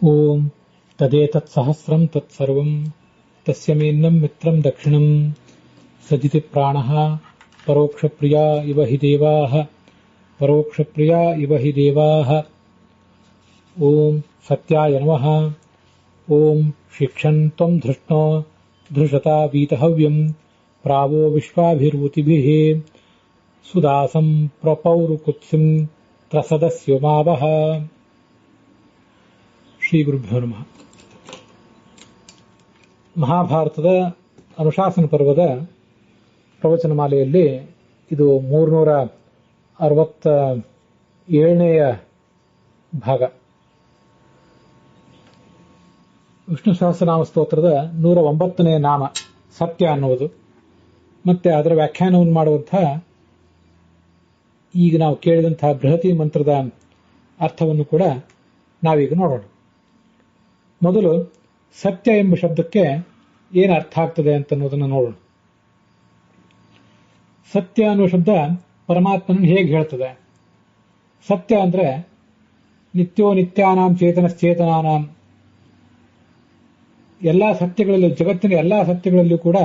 ಓಂ ತದೇತತ್ಸಹಸ್ರಂ ತತ್ಸರ್ವಂ ತಸ್ಯ ಮೇನ್ನಂ ಮಿತ್ರಂ ದಕ್ಷಿಣಂ ಸಜಿತಿ ಪ್ರಾಣಃ ಪರೋಕ್ಷಪ್ರಿಯಾ ಇವ ಹಿ ದೇವಾಃ ಪರೋಕ್ಷಪ್ರಿಯಾ ಇವ ಹಿ ದೇವಾಃ. ಓಂ ಸತ್ಯಾಯ ನಮಃ. ಓಂ ಶಿಕ್ಷನ್ ತ್ವಂ ಧೃಷ್ಣೋ ಧೃಷತಾ ವೀತಹವ್ಯಂ ಪ್ರಾವೋ ವಿಶ್ವಾಭಿರೂತಿಭಿಃ ಸುದಾಸಂ ಪ್ರಪೌರುಕುತ್ಸಿಂ ತ್ರಸದಸ್ಯೋಮಾವಹ. ಶ್ರೀ ಗುರುಭ್ಯೋ ನಮಃ. ಮಹಾಭಾರತದ ಅನುಶಾಸನ ಪರ್ವದ ಪ್ರವಚನ ಮಾಲೆಯಲ್ಲಿ ಇದು 367ನೇಯ ಭಾಗ. ವಿಷ್ಣು ಸಹಸ್ರನಾಮ ಸ್ತೋತ್ರದ 109ನೇ ನಾಮ ಸತ್ಯ ಅನ್ನುವುದು, ಮತ್ತೆ ಅದರ ವ್ಯಾಖ್ಯಾನವನ್ನು ಮಾಡುವಂತಹ ಈಗ ನಾವು ಕೇಳಿದಂತಹ ಬೃಹತಿ ಮಂತ್ರದ ಅರ್ಥವನ್ನು ಕೂಡ ನಾವೀಗ ನೋಡೋಣ. ಮೊದಲು ಸತ್ಯ ಎಂಬ ಶಬ್ದಕ್ಕೆ ಏನು ಅರ್ಥ ಆಗ್ತದೆ ಅಂತನ್ನೋದನ್ನು ನೋಡೋಣ. ಸತ್ಯ ಅನ್ನುವ ಶಬ್ದ ಪರಮಾತ್ಮನನ್ನು ಹೇಗೆ ಹೇಳ್ತದೆ? ಸತ್ಯ ಅಂದ್ರೆ ನಿತ್ಯೋ ನಿತ್ಯಾನಾಂ ಚೇತನಶ್ಚೇತನಾನಾಂ, ಎಲ್ಲಾ ಸತ್ಯಗಳಲ್ಲಿ, ಜಗತ್ತಿನ ಎಲ್ಲಾ ಸತ್ಯಗಳಲ್ಲಿಯೂ ಕೂಡ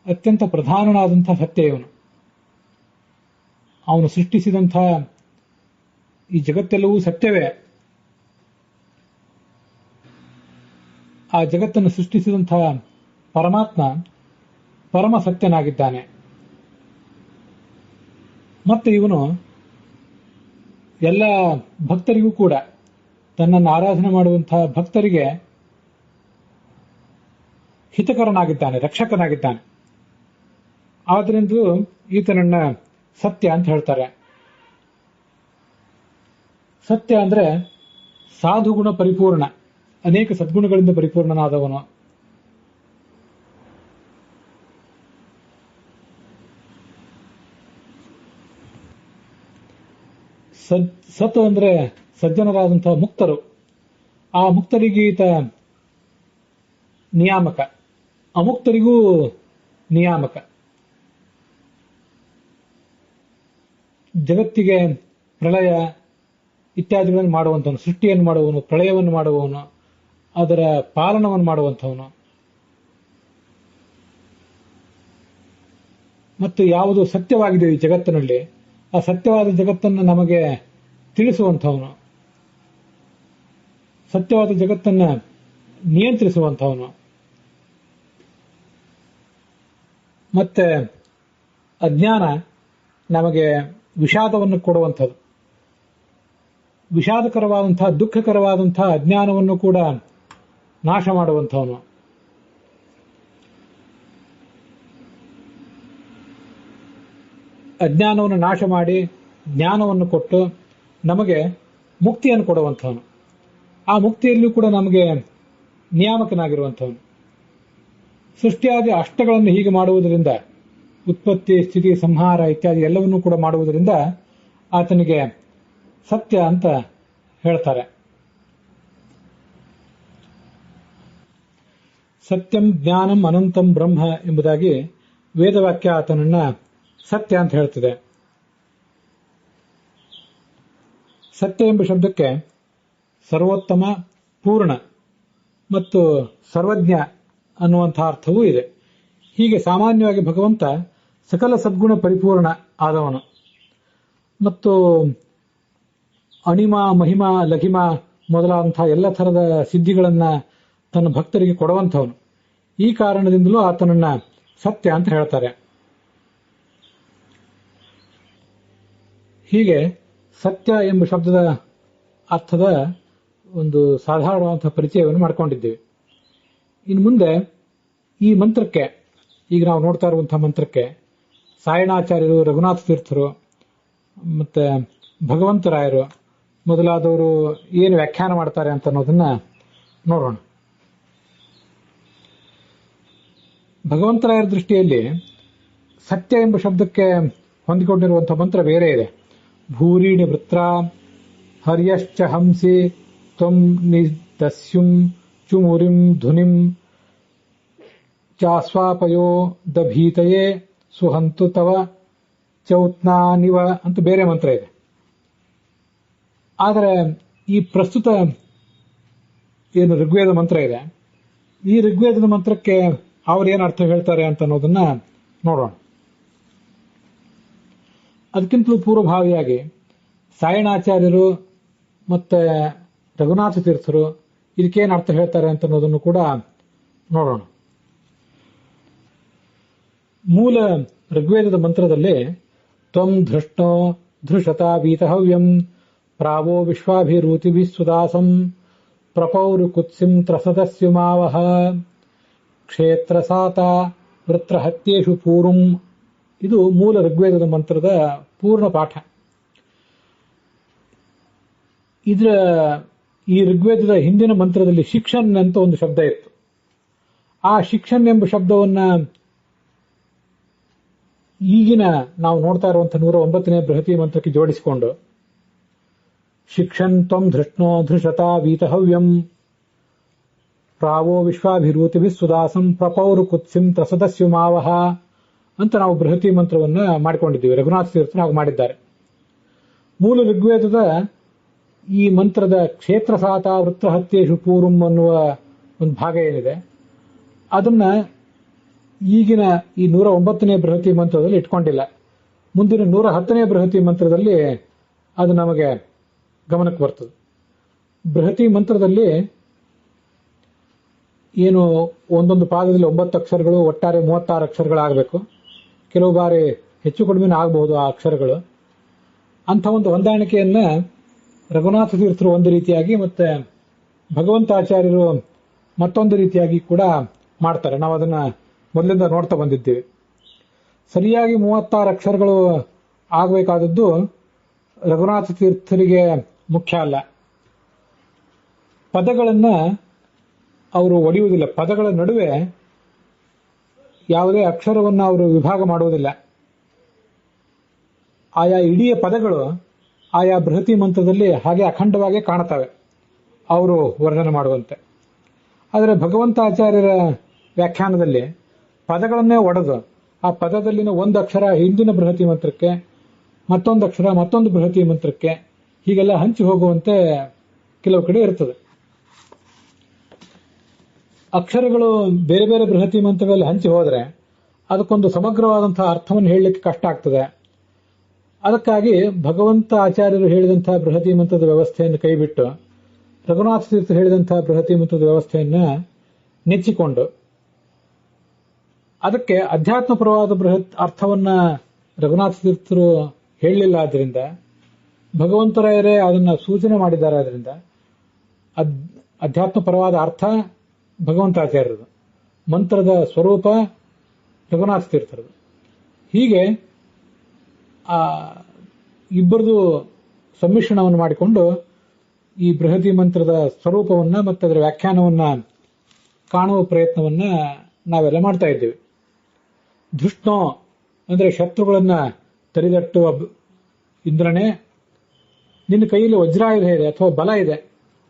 ಅತ್ಯಂತ ಪ್ರಧಾನನಾದಂತಹ ಸತ್ಯ ಇವನು. ಅವನು ಸೃಷ್ಟಿಸಿದಂತಹ ಈ ಜಗತ್ತೆಲ್ಲವೂ ಸತ್ಯವೇ. ಆ ಜಗತ್ತನ್ನು ಸೃಷ್ಟಿಸಿದಂತಹ ಪರಮಾತ್ಮ ಪರಮ ಸತ್ಯನಾಗಿದ್ದಾನೆ. ಮತ್ತೆ ಇವನು ಎಲ್ಲ ಭಕ್ತರಿಗೂ ಕೂಡ, ತನ್ನನ್ನು ಆರಾಧನೆ ಮಾಡುವಂತಹ ಭಕ್ತರಿಗೆ ಹಿತಕರನಾಗಿದ್ದಾನೆ, ರಕ್ಷಕನಾಗಿದ್ದಾನೆ. ಆದ್ರಿಂದ ಈತನನ್ನ ಸತ್ಯ ಅಂತ ಹೇಳ್ತಾರೆ. ಸತ್ಯ ಅಂದ್ರೆ ಸಾಧುಗುಣ ಪರಿಪೂರ್ಣ, ಅನೇಕ ಸದ್ಗುಣಗಳಿಂದ ಪರಿಪೂರ್ಣನಾದವನು. ಸತ್ ಅಂದ್ರೆ ಸಜ್ಜನರಾದಂತಹ ಮುಕ್ತರು. ಆ ಮುಕ್ತರಿಗೆ ಈತ ನಿಯಾಮಕ, ಅಮುಕ್ತರಿಗೂ ನಿಯಾಮಕ. ಜಗತ್ತಿಗೆ ಪ್ರಳಯ ಇತ್ಯಾದಿಗಳನ್ನು ಮಾಡುವಂಥವನು, ಸೃಷ್ಟಿಯನ್ನು ಮಾಡುವವನು, ಪ್ರಳಯವನ್ನು ಮಾಡುವವನು, ಅದರ ಪಾಲನವನ್ನು ಮಾಡುವಂಥವನು. ಮತ್ತು ಯಾವುದು ಸತ್ಯವಾಗಿದೆ ಈ ಜಗತ್ತಿನಲ್ಲಿ, ಆ ಸತ್ಯವಾದ ಜಗತ್ತನ್ನು ನಮಗೆ ತಿಳಿಸುವಂಥವನು, ಸತ್ಯವಾದ ಜಗತ್ತನ್ನು ನಿಯಂತ್ರಿಸುವಂಥವನು. ಮತ್ತೆ ಅಜ್ಞಾನ ನಮಗೆ ವಿಷಾದವನ್ನು ಕೊಡುವಂಥದ್ದು, ವಿಷಾದಕರವಾದಂತಹ, ದುಃಖಕರವಾದಂತಹ ಅಜ್ಞಾನವನ್ನು ಕೂಡ ನಾಶ ಮಾಡುವಂಥವನು. ಅಜ್ಞಾನವನ್ನು ನಾಶ ಮಾಡಿ ಜ್ಞಾನವನ್ನು ಕೊಟ್ಟು ನಮಗೆ ಮುಕ್ತಿಯನ್ನು ಕೊಡುವಂಥವನು. ಆ ಮುಕ್ತಿಯಲ್ಲೂ ಕೂಡ ನಮಗೆ ನಿಯಾಮಕನಾಗಿರುವಂಥವನು. ಸೃಷ್ಟಿಯಾದ ಅಷ್ಟಗಳನ್ನು ಹೀಗೆ ಮಾಡುವುದರಿಂದ, ಉತ್ಪತ್ತಿ, ಸ್ಥಿತಿ, ಸಂಹಾರ ಇತ್ಯಾದಿ ಎಲ್ಲವನ್ನೂ ಕೂಡ ಮಾಡುವುದರಿಂದ ಆತನಿಗೆ ಸತ್ಯ ಅಂತ ಹೇಳ್ತಾರೆ. ಸತ್ಯಂ ಜ್ಞಾನಂ ಅನಂತಂ ಬ್ರಹ್ಮ ಎಂಬುದಾಗಿ ವೇದವಾಕ್ಯ ಆತನನ್ನ ಸತ್ಯ ಅಂತ ಹೇಳ್ತದೆ. ಸತ್ಯ ಎಂಬ ಶಬ್ದಕ್ಕೆ ಸರ್ವೋತ್ತಮ, ಪೂರ್ಣ ಮತ್ತು ಸರ್ವಜ್ಞ ಅನ್ನುವಂತಹ ಅರ್ಥವೂ ಇದೆ. ಹೀಗೆ ಸಾಮಾನ್ಯವಾಗಿ ಭಗವಂತ ಸಕಲ ಸದ್ಗುಣ ಪರಿಪೂರ್ಣ ಆದವನು ಮತ್ತು ಅಣಿಮ, ಮಹಿಮಾ, ಲಘಿಮ ಮೊದಲಾದಂತಹ ಎಲ್ಲ ಥರದ ಸಿದ್ಧಿಗಳನ್ನ ತನ್ನ ಭಕ್ತರಿಗೆ ಕೊಡುವಂಥವನು. ಈ ಕಾರಣದಿಂದಲೂ ಆತನನ್ನ ಸತ್ಯ ಅಂತ ಹೇಳ್ತಾರೆ. ಹೀಗೆ ಸತ್ಯ ಎಂಬ ಶಬ್ದದ ಅರ್ಥದ ಒಂದು ಸಾಧಾರಣವಾದಂತಹ ಪರಿಚಯವನ್ನು ಮಾಡ್ಕೊಂಡಿದ್ದೇವೆ. ಇನ್ನು ಮುಂದೆ ಈ ಮಂತ್ರಕ್ಕೆ, ಈಗ ನಾವು ನೋಡ್ತಾ ಇರುವಂತಹ ಮಂತ್ರಕ್ಕೆ ಸಾಯಣಾಚಾರ್ಯರು, ರಘುನಾಥ ತೀರ್ಥರು ಮತ್ತೆ ಭಗವಂತರಾಯರು ಮೊದಲಾದವರು ಏನು ವ್ಯಾಖ್ಯಾನ ಮಾಡ್ತಾರೆ ಅಂತ ಅನ್ನೋದನ್ನ ನೋಡೋಣ. ಭಗವಂತರಾಯರ ದೃಷ್ಟಿಯಲ್ಲಿ ಸತ್ಯ ಎಂಬ ಶಬ್ದಕ್ಕೆ ಹೊಂದಿಕೊಂಡಿರುವಂತಹ ಮಂತ್ರ ಬೇರೆ ಇದೆ. ಭೂರಿಣಿ ವೃತ್ರ ಹರ್ಯಶ್ಚ ಹಂಸಿ ತ್ವಂ ನಿದಸ್ಯುಂ ಚುಮುರಿಂ ಧುನಿಂ ಚಾಸ್ವಾಪಯೋ ದಭೀತಯೇ ಸುಹಂತು ತವ ಚೌತ್ನಾನಿವ ಅಂತ ಬೇರೆ ಮಂತ್ರ ಇದೆ. ಆದರೆ ಈ ಪ್ರಸ್ತುತ ಏನು ಋಗ್ವೇದ ಮಂತ್ರ ಇದೆ, ಈ ಋಗ್ವೇದದ ಮಂತ್ರಕ್ಕೆ ಅವ್ರೇನು ಅರ್ಥ ಹೇಳ್ತಾರೆ ಅಂತ ಅನ್ನೋದನ್ನ ನೋಡೋಣ. ಅದಕ್ಕಿಂತಲೂ ಪೂರ್ವಭಾವಿಯಾಗಿ ಸಾಯಣಾಚಾರ್ಯರು ಮತ್ತೆ ರಘುನಾಥ ತೀರ್ಥರು ಇದಕ್ಕೇನು ಅರ್ಥ ಹೇಳ್ತಾರೆ ಅಂತ ಅನ್ನೋದನ್ನು ಕೂಡ ನೋಡೋಣ. ಮೂಲ ಋಗ್ವೇದದ ಮಂತ್ರದಲ್ಲಿ ತ್ವಂ ಧೃಷ್ಣೋ ಧೃಷತಾ ವೀತಹವ್ಯಂ ಪ್ರಾವೋ ವಿಶ್ವಾಭಿರೂತಿಭಿಃ ಸುದಾಸಂ ಪ್ರಪೌರು ಕುತ್ಸಿಂ ತ್ರಸದಸ್ಯುಮಾವಹ ಕ್ಷೇತ್ರಸಾತ ವೃತ್ರಹತ್ಯೇಷು ಪೂರುಂ. ಇದು ಮೂಲ ಋಗ್ವೇದದ ಮಂತ್ರದ ಪೂರ್ಣ ಪಾಠ. ಈ ಋಗ್ವೇದದ ಹಿಂದಿನ ಮಂತ್ರದಲ್ಲಿ ಶಿಕ್ಷನ್ ಅಂತ ಒಂದು ಶಬ್ದ ಇತ್ತು. ಆ ಶಿಕ್ಷನ್ ಎಂಬ ಶಬ್ದವನ್ನ ಈಗಿನ ನಾವು ನೋಡ್ತಾ ಇರುವಂತಹ 109ನೇ ಬೃಹತಿ ಮಂತ್ರಕ್ಕೆ ಜೋಡಿಸಿಕೊಂಡು ಶಿಕ್ಷನ್ ತ್ವಂ ಧೃಷ್ಣೋ ಧೃಷತಾ ವೀತಹವ್ಯಂ ಪ್ರಾವೋ ವಿಶ್ವಾಭಿರೂತಿಭಿಃ ಸುದಾಸಂ ಪ್ರಪೌರು ಕುತ್ಸಿಂ ತ್ರಸದಸ್ಯುಮಾವಹ ಅಂತ ನಾವು ಬೃಹತಿ ಮಂತ್ರವನ್ನ ಮಾಡಿಕೊಂಡಿದ್ದೀವಿ. ರಘುನಾಥ ತೀರ್ಥರು ಹಾಗೆ ಮಾಡಿದ್ದಾರೆ. ಮೂಲ ಋಗ್ವೇದದ ಈ ಮಂತ್ರದ ಕ್ಷೇತ್ರಸಾತ ವೃತ್ರಹತ್ಯೇಷು ಪೂರ್ವಂ ಅನ್ನುವ ಒಂದು ಭಾಗ ಏನಿದೆ ಅದನ್ನ ಈಗಿನ ಈ 109ನೇ ಬೃಹತಿ ಮಂತ್ರದಲ್ಲಿ ಇಟ್ಕೊಂಡಿಲ್ಲ. ಮುಂದಿನ 110ನೇ ಬೃಹತಿ ಮಂತ್ರದಲ್ಲಿ ಅದು ನಮಗೆ ಗಮನಕ್ಕೆ ಬರ್ತದೆ. ಬೃಹತಿ ಮಂತ್ರದಲ್ಲಿ ಏನು ಒಂದೊಂದು ಪಾದದಲ್ಲಿ 9 ಅಕ್ಷರಗಳು, ಒಟ್ಟಾರೆ 36 ಅಕ್ಷರಗಳಾಗಬೇಕು. ಕೆಲವು ಬಾರಿ ಹೆಚ್ಚು ಕಡಿಮೆ ಆಗಬಹುದು ಆ ಅಕ್ಷರಗಳು. ಅಂಥ ಒಂದು ಹೊಂದಾಣಿಕೆಯನ್ನ ರಘುನಾಥ ತೀರ್ಥರು ಒಂದು ರೀತಿಯಾಗಿ ಮತ್ತೆ ಭಗವಂತಾಚಾರ್ಯರು ಮತ್ತೊಂದು ರೀತಿಯಾಗಿ ಕೂಡ ಮಾಡ್ತಾರೆ. ನಾವು ಅದನ್ನ ಮೊದಲಿಂದ ನೋಡ್ತಾ ಬಂದಿದ್ದೀವಿ. ಸರಿಯಾಗಿ 36 ಅಕ್ಷರಗಳು ಆಗಬೇಕಾದದ್ದು ರಘುನಾಥ ತೀರ್ಥರಿಗೆ ಮುಖ್ಯ ಅಲ್ಲ. ಪದಗಳನ್ನ ಅವರು ಒಡೆಯುವುದಿಲ್ಲ. ಪದಗಳ ನಡುವೆ ಯಾವುದೇ ಅಕ್ಷರವನ್ನ ಅವರು ವಿಭಾಗ ಮಾಡುವುದಿಲ್ಲ. ಆಯಾ ಇಡೀ ಪದಗಳು ಆಯಾ ಬೃಹತಿ ಮಂತ್ರದಲ್ಲಿ ಹಾಗೆ ಅಖಂಡವಾಗಿ ಕಾಣುತ್ತವೆ ಅವರು ವರ್ಣನೆ ಮಾಡುವಂತೆ. ಆದರೆ ಭಗವಂತಾಚಾರ್ಯರ ವ್ಯಾಖ್ಯಾನದಲ್ಲಿ ಪದಗಳನ್ನೇ ಒಡೆದು ಆ ಪದದಲ್ಲಿನ ಒಂದು ಅಕ್ಷರ ಹಿಂದಿನ ಬೃಹತಿ ಮಂತ್ರಕ್ಕೆ, ಮತ್ತೊಂದು ಅಕ್ಷರ ಮತ್ತೊಂದು ಬೃಹತಿ ಮಂತ್ರಕ್ಕೆ ಹೀಗೆಲ್ಲ ಹಂಚಿ ಹೋಗುವಂತೆ ಕೆಲವು ಕಡೆ ಇರ್ತದೆ. ಅಕ್ಷರಗಳು ಬೇರೆ ಬೇರೆ ಬೃಹತಿ ಮಂತ್ರಗಳಲ್ಲಿ ಹಂಚಿ ಹೋದರೆ ಅದಕ್ಕೊಂದು ಸಮಗ್ರವಾದಂತಹ ಅರ್ಥವನ್ನು ಹೇಳಲಿಕ್ಕೆ ಕಷ್ಟ ಆಗ್ತದೆ. ಅದಕ್ಕಾಗಿ ಭಗವಂತ ಆಚಾರ್ಯರು ಹೇಳಿದಂತಹ ಬೃಹತಿ ಮಂತ್ರದ ವ್ಯವಸ್ಥೆಯನ್ನು ಕೈಬಿಟ್ಟು ರಘುನಾಥ ತೀರ್ಥ ಹೇಳಿದಂತಹ ಬೃಹತಿ ಮಂತ್ರದ ವ್ಯವಸ್ಥೆಯನ್ನ ನೆಚ್ಚಿಕೊಂಡು ಅದಕ್ಕೆ ಅಧ್ಯಾತ್ಮಪರವಾದ ಬೃಹತ್ ಅರ್ಥವನ್ನ ರಘುನಾಥ ತೀರ್ಥರು ಹೇಳಲಿಲ್ಲ. ಆದ್ರಿಂದ ಭಗವಂತರಾಯರೇ ಅದನ್ನ ಸೂಚನೆ ಮಾಡಿದ್ದಾರೆ. ಆದ್ರಿಂದ ಅಧ್ಯಾತ್ಮಪರವಾದ ಅರ್ಥ ಭಗವಂತಾಚಾರ್ಯರದು, ಮಂತ್ರದ ಸ್ವರೂಪ ರಘುನಾಥ ತೀರ್ಥರದು. ಹೀಗೆ ಆ ಇಬ್ಬರದು ಸಮ್ಮಿಶ್ರಣವನ್ನು ಮಾಡಿಕೊಂಡು ಈ ಬೃಹತಿ ಮಂತ್ರದ ಸ್ವರೂಪವನ್ನ ಮತ್ತು ಅದರ ವ್ಯಾಖ್ಯಾನವನ್ನ ಕಾಣುವ ಪ್ರಯತ್ನವನ್ನ ನಾವೆಲ್ಲ ಮಾಡ್ತಾ ಇದ್ದೇವೆ. ಧೃಷ್ಣೋ ಅಂದ್ರೆ ಶತ್ರುಗಳನ್ನ ತರಿದಟ್ಟುವ ಇಂದ್ರನೇ, ನಿನ್ನ ಕೈಯಲ್ಲಿ ವಜ್ರಾಯುಧ ಇದೆ ಅಥವಾ ಬಲ ಇದೆ,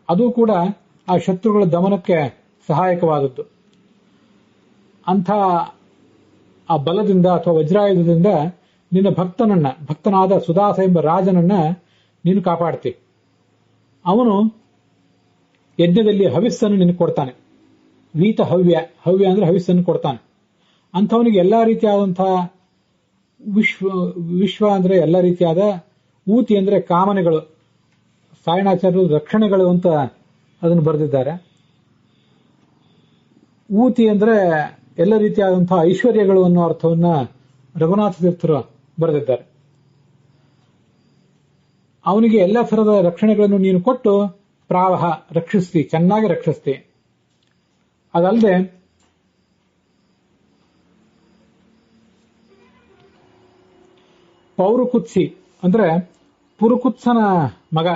ಅದು ಕೂಡ ಆ ಶತ್ರುಗಳ ದಮನಕ್ಕೆ ಸಹಾಯಕವಾದದ್ದು. ಅಂಥ ಆ ಬಲದಿಂದ ಅಥವಾ ವಜ್ರಾಯುಧದಿಂದ ನಿನ್ನ ಭಕ್ತನಾದ ಸುದಾಸ ಎಂಬ ರಾಜನನ್ನ ನೀನು ಕಾಪಾಡ್ತಿ. ಅವನು ಯಜ್ಞದಲ್ಲಿ ಹವಿಸ್ಸನ್ನು ನಿನಗೆ ಕೊಡ್ತಾನೆ. ವೀತ ಹವ್ಯ ಅಂದ್ರೆ ಹವಿಸ್ಸನ್ನು ಕೊಡ್ತಾನೆ. ಅಂಥವನಿಗೆ ಎಲ್ಲಾ ರೀತಿಯಾದಂತಹ ವಿಶ್ವ ಅಂದ್ರೆ ಎಲ್ಲ ರೀತಿಯಾದ, ಊತಿ ಅಂದ್ರೆ ಕಾಮನೆಗಳು, ಸಾಯಣಾಚಾರ್ಯರು ರಕ್ಷಣೆಗಳು ಅಂತ ಅದನ್ನು ಬರೆದಿದ್ದಾರೆ. ಊತಿ ಅಂದ್ರೆ ಎಲ್ಲ ರೀತಿಯಾದಂತಹ ಐಶ್ವರ್ಯಗಳು ಅನ್ನೋ ಅರ್ಥವನ್ನ ರಘುನಾಥ ತೀರ್ಥರು ಬರೆದಿದ್ದಾರೆ. ಅವನಿಗೆ ಎಲ್ಲ ಥರದ ರಕ್ಷಣೆಗಳನ್ನು ನೀನು ಕೊಟ್ಟು ಪ್ರಾವಹ ರಕ್ಷಿಸ್ತಿ, ಚೆನ್ನಾಗಿ ರಕ್ಷಿಸ್ತಿ. ಅದಲ್ಲದೆ ಪೌರುಕುತ್ಸಿ ಅಂದ್ರೆ ಪುರುಕುತ್ಸನ ಮಗ.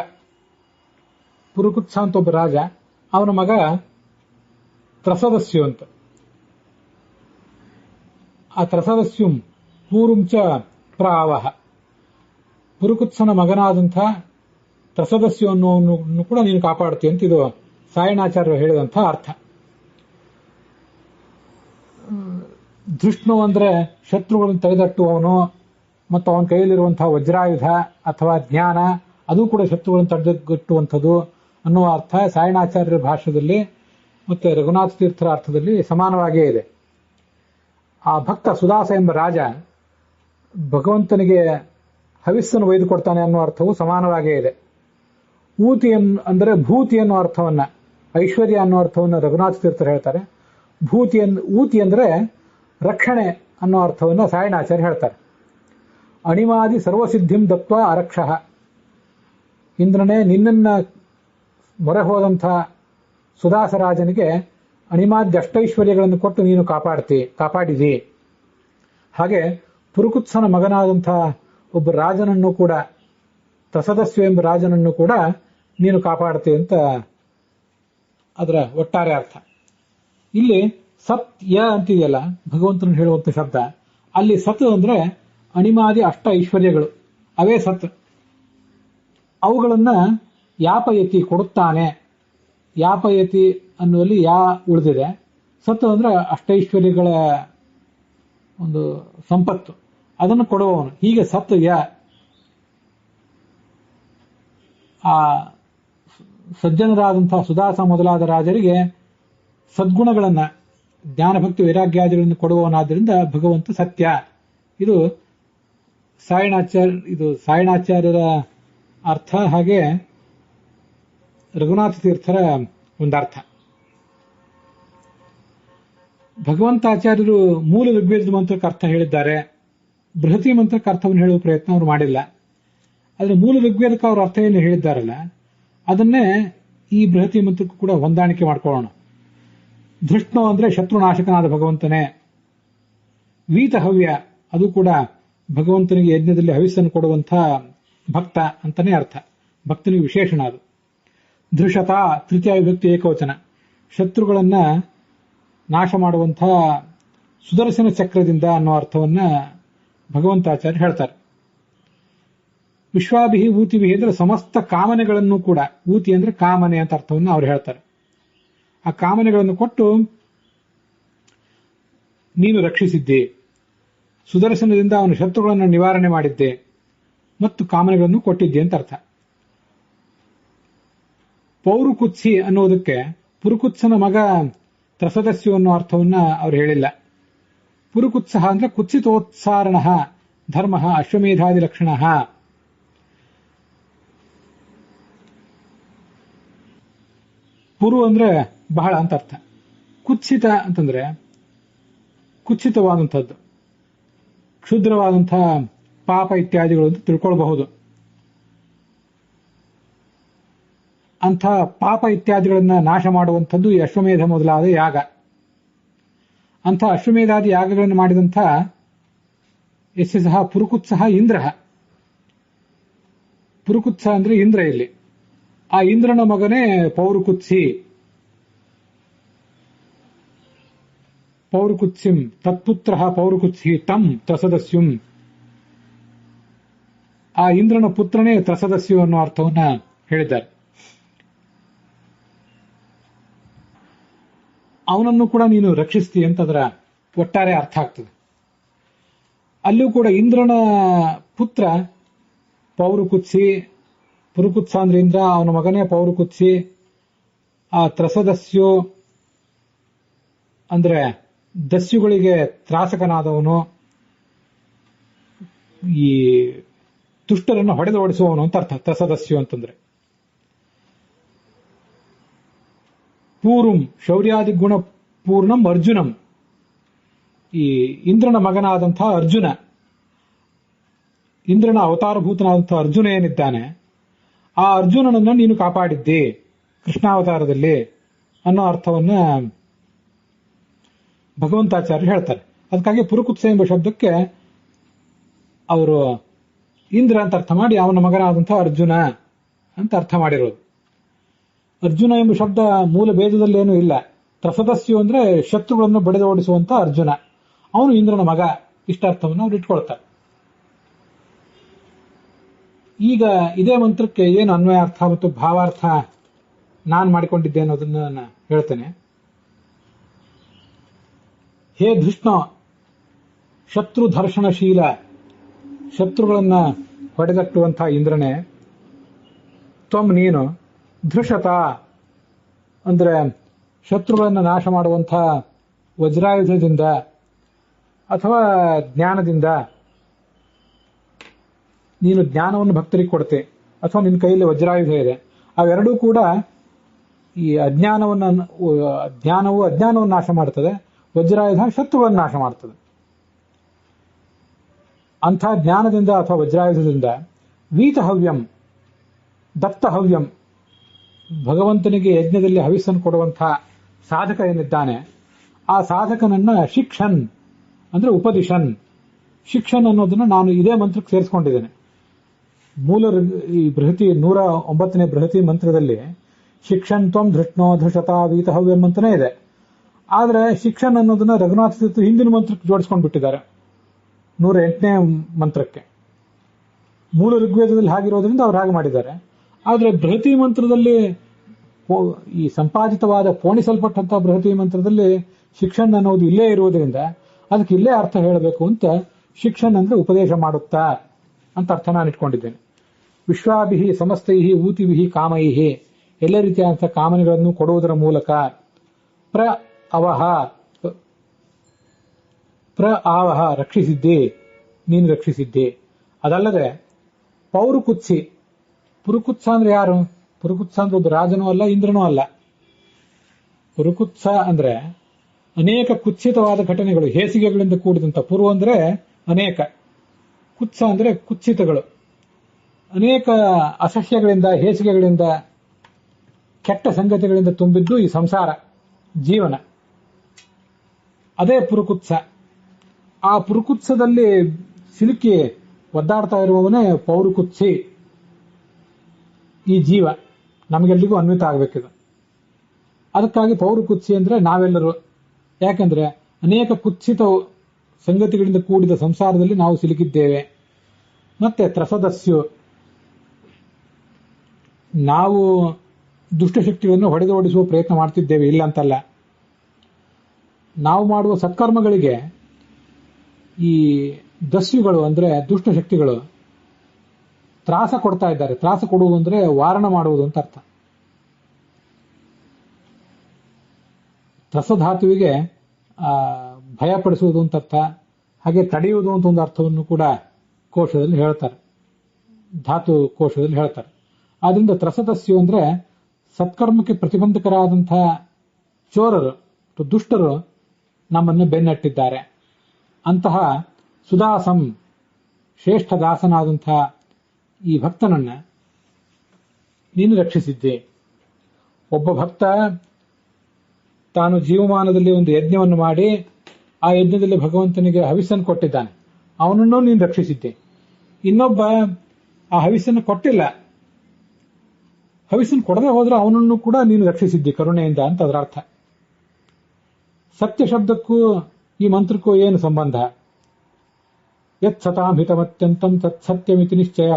ಪುರುಕುತ್ಸ ಅಂತ ಒಬ್ಬ ರಾಜ, ಅವನ ಮಗ ತ್ರಸದಸ್ಯು ಅಂತ. ಆ ತ್ರಸದಸ್ಯುಂ ಪೂರುಂಚ ಪ್ರಾವಹ, ಪುರುಕುತ್ಸನ ಮಗನಾದಂಥ ತ್ರಸದಸ್ಯು ಅನ್ನೋವನ್ನು ಕೂಡ ನೀನು ಕಾಪಾಡ್ತಿ ಅಂತ ಇದು ಸಾಯಣಾಚಾರ್ಯರು ಹೇಳಿದಂಥ ಅರ್ಥ. ಧೃಷ್ಣು ಅಂದ್ರೆ ಶತ್ರುಗಳನ್ನು ತಡೆದಟ್ಟುವವನು, ಮತ್ತು ಅವನ ಕೈಯಲ್ಲಿರುವಂತಹ ವಜ್ರಾಯುಧ ಅಥವಾ ಜ್ಞಾನ ಅದು ಕೂಡ ಶತ್ರುಗಳನ್ನು ತಡೆಗಟ್ಟುವಂಥದ್ದು. ಅನ್ನುವ ಅರ್ಥ ಸಾಯಣಾಚಾರ್ಯರ ಭಾಷ್ಯದಲ್ಲಿ ಮತ್ತೆ ರಘುನಾಥ ತೀರ್ಥರ ಅರ್ಥದಲ್ಲಿ ಸಮಾನವಾಗಿಯೇ ಇದೆ. ಆ ಭಕ್ತ ಸುದಾಸ ಎಂಬ ರಾಜ ಭಗವಂತನಿಗೆ ಹವಿಸ್ಸನ್ನು ಒಯ್ದುಕೊಡ್ತಾನೆ ಅನ್ನೋ ಅರ್ಥವು ಸಮಾನವಾಗಿಯೇ ಇದೆ. ಊತಿ ಅಂದರೆ ಭೂತಿ ಅನ್ನೋ ಅರ್ಥವನ್ನ, ಐಶ್ವರ್ಯ ಅನ್ನೋ ಅರ್ಥವನ್ನು ರಘುನಾಥ ತೀರ್ಥರು ಹೇಳ್ತಾರೆ. ಊತಿ ಅಂದರೆ ರಕ್ಷಣೆ ಅನ್ನೋ ಅರ್ಥವನ್ನು ಸಾಯಣಾಚಾರ್ಯ ಹೇಳ್ತಾರೆ. ಅಣಿಮಾದಿ ಸರ್ವಸಿದ್ಧಿಂ ದತ್ವ ಅರಕ್ಷಃ. ಇಂದ್ರನೇ, ನಿನ್ನನ್ನ ಮೊರೆ ಹೋದಂಥ ಸುದಾಸರಾಜನಿಗೆ ಅಣಿಮಾದ್ಯ ಅಷ್ಟೈಶ್ವರ್ಯಗಳನ್ನು ಕೊಟ್ಟು ನೀನು ಕಾಪಾಡಿದಿ. ಹಾಗೆ ಪುರುಕುತ್ಸನ ಮಗನಾದಂಥ ಒಬ್ಬ ರಾಜನನ್ನು ಕೂಡ, ತಸದಸ್ಯು ಎಂಬ ರಾಜನನ್ನು ಕೂಡ ನೀನು ಕಾಪಾಡ್ತಿ ಅಂತ ಅದರ ಒಟ್ಟಾರೆ ಅರ್ಥ. ಇಲ್ಲಿ ಸತ್ಯ ಅಂತಿದೆಯಲ್ಲ ಭಗವಂತನ ಹೇಳುವಂಥ ಶಬ್ದ, ಅಲ್ಲಿ ಸತ್ ಅಂದ್ರೆ ಅಣಿಮಾದಿ ಅಷ್ಟ ಐಶ್ವರ್ಯಗಳು, ಅವೇ ಸತ್. ಅವುಗಳನ್ನ ಯಾಪಯತಿ ಕೊಡುತ್ತಾನೆ. ಯಾಪಯತಿ ಅನ್ನುವಲ್ಲಿ ಯಾ ಉಳಿದಿದೆ. ಸತ್ ಅಂದ್ರೆ ಅಷ್ಟೈಶ್ವರ್ಯಗಳ ಒಂದು ಸಂಪತ್ತು, ಅದನ್ನು ಕೊಡುವವನು. ಹೀಗೆ ಸತ್ ಆ ಸಜ್ಜನರಾದಂತಹ ಸುದಾಸ ಮೊದಲಾದ ರಾಜರಿಗೆ ಸದ್ಗುಣಗಳನ್ನ, ಜ್ಞಾನಭಕ್ತಿ ವೈರಾಗ್ಯಾದಿಗಳನ್ನು ಕೊಡುವವನಾದ್ದರಿಂದ ಭಗವಂತ ಸತ್ಯ. ಇದು ಸಾಯಣಾಚಾರ್ಯರ ಅರ್ಥ, ಹಾಗೆ ರಘುನಾಥ ತೀರ್ಥರ ಒಂದರ್ಥ. ಭಗವಂತಾಚಾರ್ಯರು ಮೂಲ ಋಗ್ವೇದ ಮಂತ್ರಕ್ಕೆ ಅರ್ಥ ಹೇಳಿದ್ದಾರೆ. ಬೃಹತಿ ಮಂತ್ರಕ್ಕೆ ಅರ್ಥವನ್ನು ಹೇಳುವ ಪ್ರಯತ್ನ ಅವರು ಮಾಡಿಲ್ಲ. ಆದ್ರೆ ಮೂಲ ಋಗ್ವೇದಕ್ಕೆ ಅವರು ಅರ್ಥ ಏನು ಹೇಳಿದ್ದಾರಲ್ಲ, ಅದನ್ನೇ ಈ ಬೃಹತಿ ಮಂತ್ರಕ್ಕೂ ಕೂಡ ಹೊಂದಾಣಿಕೆ ಮಾಡ್ಕೊಳ್ಳೋಣ. ಧೃಷ್ಣೋ ಅಂದ್ರೆ ಶತ್ರುನಾಶಕನಾದ ಭಗವಂತನೇ. ವೀತಹವ್ಯ, ಅದು ಕೂಡ ಭಗವಂತನಿಗೆ ಯಜ್ಞದಲ್ಲಿ ಹವಿಸ್ಸನ್ನು ಕೊಡುವಂಥ ಭಕ್ತ ಅಂತಾನೆ ಅರ್ಥ. ಭಕ್ತನಿಗೆ ವಿಶೇಷಣ ಅದು. ಧೃಷತ ತೃತೀಯ ವಿಭಕ್ತಿ ಏಕವಚನ, ಶತ್ರುಗಳನ್ನ ನಾಶ ಮಾಡುವಂಥ ಸುದರ್ಶನ ಚಕ್ರದಿಂದ ಅನ್ನೋ ಅರ್ಥವನ್ನ ಭಗವಂತಾಚಾರ್ಯ ಹೇಳ್ತಾರೆ. ವಿಶ್ವಾಭಿಹಿ ಊತಿಭಿಹಿ ಅಂದ್ರೆ ಸಮಸ್ತ ಕಾಮನೆಗಳನ್ನು ಕೂಡ, ಊತಿ ಅಂದ್ರೆ ಕಾಮನೆ ಅಂತ ಅರ್ಥವನ್ನು ಅವ್ರು ಹೇಳ್ತಾರೆ. ಆ ಕಾಮನೆಗಳನ್ನು ಕೊಟ್ಟು ನೀನು ರಕ್ಷಿಸಿದ್ದೆ, ಸುದರ್ಶನದಿಂದ ಅವನ ಶತ್ರುಗಳನ್ನು ನಿವಾರಣೆ ಮಾಡಿದ್ದೆ ಮತ್ತು ಕಾಮನೆಗಳನ್ನು ಕೊಟ್ಟಿದ್ದೆ ಅಂತ ಅರ್ಥ. ಪೌರುಕುತ್ಸಿ ಅನ್ನೋದಕ್ಕೆ ಪುರುಕುತ್ಸನ ಮಗ ತ್ರಸದಸ್ಯು ಅನ್ನೋ ಅರ್ಥವನ್ನ ಅವ್ರು ಹೇಳಿಲ್ಲ. ಪುರುಕುತ್ಸಹ ಅಂದ್ರೆ ಕುತ್ಸಿತೋತ್ಸಾರಣ ಧರ್ಮ ಅಶ್ವಮೇಧಾದಿ ಲಕ್ಷಣ. ಪುರು ಅಂದ್ರೆ ಬಹಳ ಅಂತ ಅರ್ಥ. ಕುತ್ಸಿತ ಅಂತಂದ್ರೆ ಕುತ್ಸಿತವಾದಂಥದ್ದು, ಕ್ಷುದ್ರವಾದಂತಹ ಪಾಪ ಇತ್ಯಾದಿಗಳು ಅಂತ ತಿಳ್ಕೊಳ್ಬಹುದು. ಅಂಥ ಪಾಪ ಇತ್ಯಾದಿಗಳನ್ನ ನಾಶ ಮಾಡುವಂಥದ್ದು ಈ ಅಶ್ವಮೇಧ ಮೊದಲಾದ ಯಾಗ. ಅಂಥ ಅಶ್ವಮೇಧಾದಿ ಯಾಗಗಳನ್ನು ಮಾಡಿದಂಥ ಯಸ್ಯ ಸಹ ಪುರುಕುತ್ಸಹ ಇಂದ್ರ. ಪುರುಕುತ್ಸ ಅಂದ್ರೆ ಇಂದ್ರ. ಇಲ್ಲಿ ಆ ಇಂದ್ರನ ಮಗನೇ ಪೌರುಕುತ್ಸಿ. ಪೌರುಕುತ್ಸಿಂ ತತ್ಪುತ್ರ ಪೌರುಕುತ್ಸಿ ತಂ ತ್ರಸದಸ್ಯುಂ. ಆ ಇಂದ್ರನ ಪುತ್ರನೇ ತ್ರಸದಸ್ಯು ಅನ್ನೋ ಅರ್ಥವನ್ನ ಹೇಳಿದ್ದಾರೆ. ಅವನನ್ನು ಕೂಡ ನೀನು ರಕ್ಷಿಸ್ತಿ ಅಂತ ಅದರ ಒಟ್ಟಾರೆ ಅರ್ಥ ಆಗ್ತದೆ. ಅಲ್ಲಿಯೂ ಕೂಡ ಇಂದ್ರನ ಪುತ್ರ ಪೌರುಕುತ್ಸಿ, ಪುರುಕುತ್ಸ ಅಂದ್ರೆ ಇಂದ್ರ, ಅವನ ಮಗನೇ ಪೌರುಕುತ್ಸಿ. ಆ ತ್ರಸದಸ್ಯು ಅಂದ್ರೆ ದಸ್ಯುಗಳಿಗೆ ತ್ರಾಸಕನಾದವನು, ಈ ದುಷ್ಟರನ್ನು ಹೊಡೆದು ಓಡಿಸುವವನು ಅಂತ ಅರ್ಥ ತ್ರಸದಸ್ಯು ಅಂತಂದ್ರೆ. ಪೂರ್ವಂ ಶೌರ್ಯಾದಿ ಗುಣ ಪೂರ್ಣಂ ಅರ್ಜುನಂ. ಈ ಇಂದ್ರನ ಮಗನಾದಂತಹ ಅರ್ಜುನ, ಇಂದ್ರನ ಅವತಾರಭೂತನಾದಂತಹ ಅರ್ಜುನ ಏನಿದ್ದಾನೆ, ಆ ಅರ್ಜುನನನ್ನ ನೀನು ಕಾಪಾಡಿದ್ದಿ ಕೃಷ್ಣಾವತಾರದಲ್ಲಿ ಅನ್ನೋ ಅರ್ಥವನ್ನ ಭಗವಂತಾಚಾರ್ಯರು ಹೇಳ್ತಾರೆ. ಅದಕ್ಕಾಗಿ ಪುರುಕುತ್ಸ ಎಂಬ ಶಬ್ದಕ್ಕೆ ಅವರು ಇಂದ್ರ ಅಂತ ಅರ್ಥ ಮಾಡಿ ಅವನ ಮಗನಾದಂತಹ ಅರ್ಜುನ ಅಂತ ಅರ್ಥ ಮಾಡಿರೋದು. ಅರ್ಜುನ ಎಂಬ ಶಬ್ದ ಮೂಲ ಭೇದದಲ್ಲೇನೂ ಇಲ್ಲ. ತ್ರಸದಸ್ಯು ಅಂದ್ರೆ ಶತ್ರುಗಳನ್ನು ಬಡಿದೋಡಿಸುವಂತ ಅರ್ಜುನ, ಅವನು ಇಂದ್ರನ ಮಗ. ಇಷ್ಟ ಅರ್ಥವನ್ನು ಅವ್ರು ಇಟ್ಕೊಳ್ತಾರೆ. ಈಗ ಇದೇ ಮಂತ್ರಕ್ಕೆ ಏನು ಅನ್ವಯಾರ್ಥ ಮತ್ತು ಭಾವಾರ್ಥ ನಾನು ಮಾಡಿಕೊಂಡಿದ್ದೆ ಅನ್ನೋದನ್ನ ನಾನು ಹೇಳ್ತೇನೆ. ಹೇ ಧೃಷ್ಣ, ಶತ್ರು ಧರ್ಷಣಶೀಲ, ಶತ್ರುಗಳನ್ನ ಹೊಡೆದಟ್ಟುವಂತಹ ಇಂದ್ರನೇ, ತ್ವಂ ನೀನು, ಧೃಷತ ಅಂದ್ರೆ ಶತ್ರುಗಳನ್ನು ನಾಶ ಮಾಡುವಂತಹ ವಜ್ರಾಯುಧದಿಂದ ಅಥವಾ ಜ್ಞಾನದಿಂದ, ನೀನು ಜ್ಞಾನವನ್ನು ಭಕ್ತರಿಗೆ ಕೊಡ್ತೆ ಅಥವಾ ನಿನ್ನ ಕೈಯಲ್ಲಿ ವಜ್ರಾಯುಧ ಇದೆ, ಅವೆರಡೂ ಕೂಡ ಈ ಜ್ಞಾನವು ಅಜ್ಞಾನವನ್ನು ನಾಶ ಮಾಡ್ತದೆ, ವಜ್ರಾಯುಧ ಶತ್ರುಗಳನ್ನು ನಾಶ ಮಾಡ್ತದೆ. ಅಂಥ ಜ್ಞಾನದಿಂದ ಅಥವಾ ವಜ್ರಾಯುಧದಿಂದ ವೀತಹವ್ಯಂ ದತ್ತಹವ್ಯಂ, ಭಗವಂತನಿಗೆ ಯಜ್ಞದಲ್ಲಿ ಹವಿಸ್ಸನ್ನು ಕೊಡುವಂತಹ ಸಾಧಕ ಏನಿದ್ದಾನೆ ಆ ಸಾಧಕನನ್ನ ಶಿಕ್ಷನ್ ಅಂದ್ರೆ ಉಪದಿಶನ್. ಶಿಕ್ಷನ್ ಅನ್ನೋದನ್ನ ನಾನು ಇದೇ ಮಂತ್ರಕ್ಕೆ ಸೇರಿಸ್ಕೊಂಡಿದ್ದೇನೆ. ಮೂಲ ಈ ಬೃಹತಿ 109ನೇ ಬೃಹತಿ ಮಂತ್ರದಲ್ಲಿ ಶಿಕ್ಷನ್ ತ್ವಂ ಧೃಷ್ಣೋ ಧೃಷತ ವೀತಹವ್ಯಂ ಅಂತನೇ ಇದೆ. ಆದ್ರೆ ಶಿಕ್ಷನ್ ಅನ್ನೋದನ್ನ ರಘುನಾಥ ತೀರ್ಥರು ಹಿಂದಿನ ಮಂತ್ರಕ್ಕೆ ಜೋಡಿಸ್ಕೊಂಡು ಬಿಟ್ಟಿದ್ದಾರೆ 108ನೇ ಮಂತ್ರಕ್ಕೆ. ಮೂಲ ಋಗ್ವೇದದಲ್ಲಿ ಹಾಗಿರೋದ್ರಿಂದ ಅವ್ರು ಹಾಗೆ ಮಾಡಿದ್ದಾರೆ. ಆದ್ರೆ ಬೃಹತಿ ಮಂತ್ರದಲ್ಲಿ ಈ ಸಂಪಾದಿತವಾದ ಪೋಣಿಸಲ್ಪಟ್ಟಂತಹ ಬೃಹತಿ ಮಂತ್ರದಲ್ಲಿ ಶಿಕ್ಷನ್ ಅನ್ನೋದು ಇಲ್ಲೇ ಇರುವುದರಿಂದ ಅದಕ್ಕೆ ಇಲ್ಲೇ ಅರ್ಥ ಹೇಳಬೇಕು ಅಂತ ಶಿಕ್ಷನ್ ಅಂದ್ರೆ ಉಪದೇಶ ಮಾಡುತ್ತಾ ಅಂತ ಅರ್ಥ ನಾನು ಇಟ್ಕೊಂಡಿದ್ದೇನೆ. ವಿಶ್ವಾಭಿಹಿ ಸಮಸ್ತೈಹಿ ಊತಿವಿಹಿ ಕಾಮೈಹಿ, ಎಲ್ಲ ರೀತಿಯಾದಂತಹ ಕಾಮನೆಗಳನ್ನು ಕೊಡುವುದರ ಮೂಲಕ ಆವಹ ರಕ್ಷಿಸಿದ್ದೆ, ನೀನು ರಕ್ಷಿಸಿದ್ದೆ. ಅದಲ್ಲದೆ ಪೌರುಕುತ್ಸಿ, ಪುರುಕುತ್ಸ ಅಂದ್ರೆ ಯಾರು? ಪುರುಕುತ್ಸ ಅಂದ್ರೆ ಒಬ್ಬ ರಾಜನೂ ಅಲ್ಲ, ಇಂದ್ರನೂ ಅಲ್ಲ. ಪುರುಕುತ್ಸ ಅಂದ್ರೆ ಅನೇಕ ಕುತ್ಸಿತವಾದ ಘಟನೆಗಳು, ಹೇಸಿಗೆಗಳಿಂದ ಕೂಡಿದಂತ. ಪುರು ಅಂದ್ರೆ ಅನೇಕ, ಕುತ್ಸ ಅಂದ್ರೆ ಕುತ್ಸಿತಗಳು, ಅನೇಕ ಅಸಹ್ಯಗಳಿಂದ, ಹೇಸಿಗೆಗಳಿಂದ, ಕೆಟ್ಟ ಸಂಗತಿಗಳಿಂದ ತುಂಬಿದ್ದು ಈ ಸಂಸಾರ ಜೀವನ. ಅದೇ ಪುರುಕುತ್ಸ. ಆ ಪುರುಕುತ್ಸದಲ್ಲಿ ಸಿಲುಕಿ ಒದ್ದಾಡ್ತಾ ಇರುವವನೇ ಪೌರುಕುತ್ಸಿ. ಈ ಜೀವ ನಮಗೆಲ್ರಿಗೂ ಅನ್ವಿತ ಆಗಬೇಕಿದೆ. ಅದಕ್ಕಾಗಿ ಪೌರುಕುತ್ಸಿ ಅಂದ್ರೆ ನಾವೆಲ್ಲರೂ. ಯಾಕಂದ್ರೆ ಅನೇಕ ಕುತ್ಸಿತ ಸಂಗತಿಗಳಿಂದ ಕೂಡಿದ ಸಂಸಾರದಲ್ಲಿ ನಾವು ಸಿಲುಕಿದ್ದೇವೆ. ಮತ್ತೆ ತ್ರಸದಸ್ಯು, ನಾವು ದುಷ್ಟಶಕ್ತಿಗಳನ್ನು ಹೊಡೆದೋಡಿಸುವ ಪ್ರಯತ್ನ ಮಾಡ್ತಿದ್ದೇವೆ, ಇಲ್ಲ ಅಂತಲ್ಲ. ನಾವು ಮಾಡುವ ಸತ್ಕರ್ಮಗಳಿಗೆ ಈ ದಸ್ಯುಗಳು ಅಂದ್ರೆ ದುಷ್ಟಶಕ್ತಿಗಳು ತ್ರಾಸ ಕೊಡ್ತಾ ಇದ್ದಾರೆ. ತ್ರಾಸ ಕೊಡುವುದು ಅಂದ್ರೆ ವಾರಣ ಮಾಡುವುದು ಅಂತ ಅರ್ಥ. ತ್ರಸಧಾತುವಿಗೆ ಭಯಪಡಿಸುವುದು ಅಂತ ಅರ್ಥ, ಹಾಗೆ ತಡೆಯುವುದು ಅಂತ ಒಂದು ಅರ್ಥವನ್ನು ಕೂಡ ಕೋಶದಲ್ಲಿ ಹೇಳ್ತಾರೆ, ಧಾತು ಕೋಶದಲ್ಲಿ ಹೇಳ್ತಾರೆ. ಆದ್ರಿಂದ ತ್ರಸದಸ್ಯು ಅಂದ್ರೆ ಸತ್ಕರ್ಮಕ್ಕೆ ಪ್ರತಿಬಂಧಕರಾದಂತಹ ಚೋರರು, ದುಷ್ಟರು ನಮ್ಮನ್ನು ಬೆನ್ನಟ್ಟಿದ್ದಾರೆ. ಅಂತಹ ಸುದಾಸಂ, ಶ್ರೇಷ್ಠ ದಾಸನಾದಂತಹ ಈ ಭಕ್ತನನ್ನ ನೀನು ರಕ್ಷಿಸಿದ್ದೆ. ಒಬ್ಬ ಭಕ್ತ ತಾನು ಜೀವಮಾನದಲ್ಲಿ ಒಂದು ಯಜ್ಞವನ್ನು ಮಾಡಿ ಆ ಯಜ್ಞದಲ್ಲಿ ಭಗವಂತನಿಗೆ ಹವಿಸ್ಸನ್ನು ಕೊಟ್ಟಿದ್ದಾನೆ, ಅವನನ್ನು ನೀನು ರಕ್ಷಿಸಿದ್ದೆ. ಇನ್ನೊಬ್ಬ ಆ ಹವಿಸ್ಸನ್ನು ಕೊಟ್ಟಿಲ್ಲ, ಹವಿಸ್ಸನ್ನು ಕೊಡದೆ ಹೋದ್ರೆ ಅವನನ್ನು ಕೂಡ ನೀನು ರಕ್ಷಿಸಿದ್ದಿ ಕರುಣೆಯಿಂದ ಅಂತ ಅದರ ಅರ್ಥ. ಸತ್ಯ ಶಬ್ದಕ್ಕೂ ಈ ಮಂತ್ರಕ್ಕೂ ಏನು ಸಂಬಂಧ? ಯತ್ ಸತಾಂ ಹಿತಮತ್ಯಂತಂ ತತ್ ಸತ್ಯಮಿತಿ ನಿಶ್ಚಯ.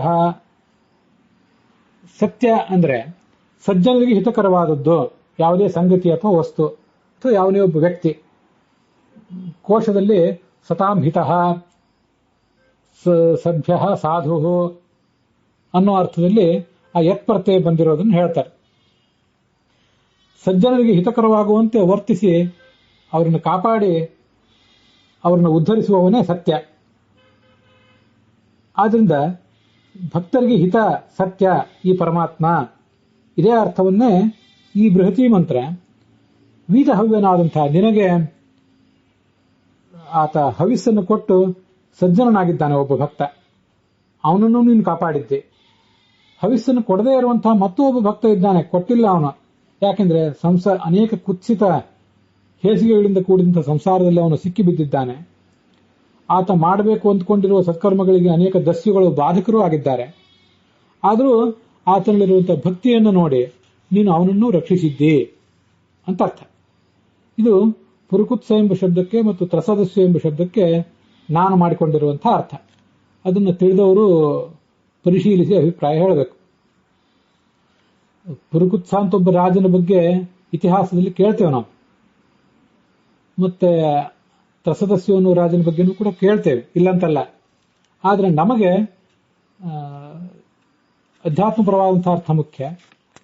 ಸತ್ಯ ಅಂದ್ರೆ ಸಜ್ಜನರಿಗೆ ಹಿತಕರವಾದದ್ದು, ಯಾವುದೇ ಸಂಗತಿ ಅಥವಾ ವಸ್ತು ಅಥವಾ ಯಾವುದೇ ಒಬ್ಬ ವ್ಯಕ್ತಿ. ಕೋಶದಲ್ಲಿ ಸತಾಂ ಹಿತಃ ಸಭ್ಯ ಸಾಧು ಅನ್ನೋ ಅರ್ಥದಲ್ಲಿ ಆ ಯತ್ ಪ್ರತ್ಯಯ ಬಂದಿರೋದನ್ನು ಹೇಳ್ತಾರೆ. ಸಜ್ಜನರಿಗೆ ಹಿತಕರವಾಗುವಂತೆ ವರ್ತಿಸಿ ಅವರನ್ನು ಕಾಪಾಡಿ ಅವರನ್ನು ಉದ್ಧರಿಸುವವನೇ ಸತ್ಯ. ಆದ್ರಿಂದ ಭಕ್ತರಿಗೆ ಹಿತ ಸತ್ಯ ಈ ಪರಮಾತ್ಮ. ಇದೇ ಅರ್ಥವನ್ನೇ ಈ ಬೃಹತಿ ಮಂತ್ರ ವೀತಹವ್ಯನಾದಂತಹ ನಿನಗೆ ಆತ ಹವಿಸ್ಸನ್ನು ಕೊಟ್ಟು ಸಜ್ಜನನಾಗಿದ್ದಾನೆ ಒಬ್ಬ ಭಕ್ತ, ಅವನನ್ನು ನೀನು ಕಾಪಾಡಿದ್ದೆ. ಹವಿಸ್ಸನ್ನು ಕೊಡದೇ ಇರುವಂತಹ ಮತ್ತೊಬ್ಬ ಭಕ್ತ ಇದ್ದಾನೆ, ಕೊಟ್ಟಿಲ್ಲ ಅವನು. ಯಾಕೆಂದ್ರೆ ಅನೇಕ ಕುತ್ಸಿತ ಹೇಸಿಗೆಗಳಿಂದ ಕೂಡಿದಂತಹ ಸಂಸಾರದಲ್ಲಿ ಅವನು ಸಿಕ್ಕಿ ಬಿದ್ದಿದ್ದಾನೆ. ಆತ ಮಾಡಬೇಕು ಅಂದ್ಕೊಂಡಿರುವ ಸತ್ಕರ್ಮಗಳಿಗೆ ಅನೇಕ ದಸ್ಯುಗಳು ಬಾಧಕರೂ ಆಗಿದ್ದಾರೆ. ಆದರೂ ಆತನಲ್ಲಿರುವಂತಹ ಭಕ್ತಿಯನ್ನು ನೋಡಿ ನೀನು ಅವನನ್ನು ರಕ್ಷಿಸಿದ್ದಿ ಅಂತ ಅರ್ಥ. ಇದು ಪುರುಕುತ್ಸ ಎಂಬ ಶಬ್ದಕ್ಕೆ ಮತ್ತು ತ್ರಸದಸ್ಯು ಎಂಬ ಶಬ್ದಕ್ಕೆ ನಾನು ಮಾಡಿಕೊಂಡಿರುವಂತಹ ಅರ್ಥ. ಅದನ್ನು ತಿಳಿದವರು ಪರಿಶೀಲಿಸಿ ಅಭಿಪ್ರಾಯ ಹೇಳಬೇಕು. ಪುರುಕುತ್ಸ ಅಂತ ಒಬ್ಬ ರಾಜನ ಬಗ್ಗೆ ಇತಿಹಾಸದಲ್ಲಿ ಕೇಳ್ತೇವೆ ನಾವು, ಮತ್ತೆ ತ್ರಸದಸ್ಯು ಅನ್ನೋ ರಾಜನ ಬಗ್ಗೆನೂ ಕೂಡ ಕೇಳ್ತೇವೆ, ಇಲ್ಲಂತಲ್ಲ. ಆದ್ರೆ ನಮಗೆ ಅಧ್ಯಾತ್ಮಪರವಾದಂತಹ ಅರ್ಥ ಮುಖ್ಯ.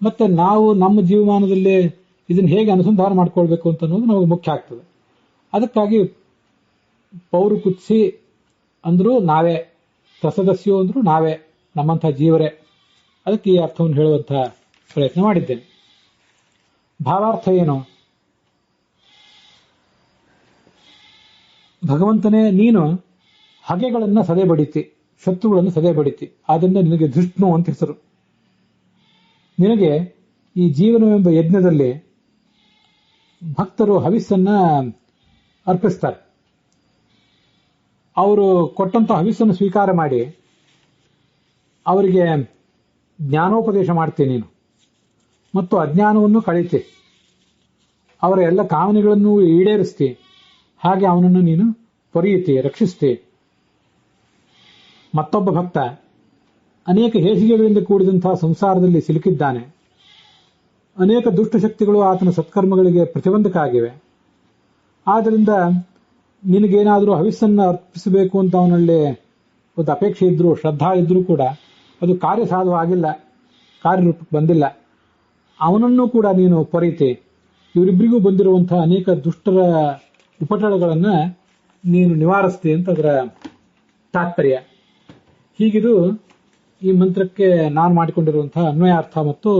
ಮತ್ತೆ ನಾವು ನಮ್ಮ ಜೀವಮಾನದಲ್ಲಿ ಇದನ್ನು ಹೇಗೆ ಅನುಸಂಧಾನ ಮಾಡ್ಕೊಳ್ಬೇಕು ಅಂತ ಅನ್ನೋದು ನಮಗೆ ಮುಖ್ಯ ಆಗ್ತದೆ. ಅದಕ್ಕಾಗಿ ಪೌರುಕುತ್ಸಿ ಅಂದ್ರೂ ನಾವೇ, ಸಸದಸ್ಯು ಅಂದ್ರೂ ನಾವೇ, ನಮ್ಮಂಥ ಜೀವರೇ. ಅದಕ್ಕೆ ಈ ಅರ್ಥವನ್ನು ಹೇಳುವಂತಹ ಪ್ರಯತ್ನ ಮಾಡಿದ್ದೇನೆ. ಭಾವಾರ್ಥ ಏನು? ಭಗವಂತನೇ, ನೀನು ಹಗೆಗಳನ್ನು ಸದೆ ಬಡಿತಿ, ಶತ್ರುಗಳನ್ನು ಸದೆ ಬಡಿತಿ, ಆದ್ದರಿಂದ ನಿನಗೆ ಧೃಷ್ಣು ಅಂತ ಹೆಸರು. ನಿನಗೆ ಈ ಜೀವನವೆಂಬ ಯಜ್ಞದಲ್ಲಿ ಭಕ್ತರು ಹವಿಸ್ಸನ್ನ ಅರ್ಪಿಸ್ತಾರೆ. ಅವರು ಕೊಟ್ಟಂತ ಹವಿಸ್ಸನ್ನು ಸ್ವೀಕಾರ ಮಾಡಿ ಅವರಿಗೆ ಜ್ಞಾನೋಪದೇಶ ಮಾಡ್ತೀನಿ ನೀನು, ಮತ್ತು ಅಜ್ಞಾನವನ್ನು ಕಳೀತಿ, ಅವರ ಎಲ್ಲ ಕಾಮನೆಗಳನ್ನು ಈಡೇರಿಸ್ತಿ, ಹಾಗೆ ಅವನನ್ನು ನೀನು ಪೊರೆಯುತ್ತಿ, ರಕ್ಷಿಸ್ತಿ. ಮತ್ತೊಬ್ಬ ಭಕ್ತ ಅನೇಕ ಹೇಸಿಗೆಗಳಿಂದ ಕೂಡಿದಂತಹ ಸಂಸಾರದಲ್ಲಿ ಸಿಲುಕಿದ್ದಾನೆ. ಅನೇಕ ದುಷ್ಟಶಕ್ತಿಗಳು ಆತನ ಸತ್ಕರ್ಮಗಳಿಗೆ ಪ್ರತಿಬಂಧಕ ಆಗಿವೆ. ಆದ್ದರಿಂದ ನಿನಗೇನಾದರೂ ಹವಿಸ್ಸನ್ನು ಅರ್ಪಿಸಬೇಕು ಅಂತ ಅವನಲ್ಲಿ ಒಂದು ಅಪೇಕ್ಷೆ ಇದ್ರೂ, ಶ್ರದ್ಧಾ ಇದ್ರೂ ಕೂಡ ಅದು ಕಾರ್ಯಸಾಧು ಆಗಿಲ್ಲ, ಕಾರ್ಯರೂಪಕ್ಕೆ ಬಂದಿಲ್ಲ. ಅವನನ್ನು ಕೂಡ ನೀನು ಪೊರೀತಿ. ಇವರಿಬ್ಬರಿಗೂ ಬಂದಿರುವಂತಹ ಅನೇಕ ದುಷ್ಟರ ಉಪಟಳಗಳನ್ನು ನೀನು ನಿವಾರಿಸ್ತಿ ಅಂತ ಅದರ ತಾತ್ಪರ್ಯ. ಹೀಗಿದು ಈ ಮಂತ್ರಕ್ಕೆ ನಾನು ಮಾಡಿಕೊಂಡಿರುವಂತಹ ಅನ್ವಯಾರ್ಥ ಮತ್ತು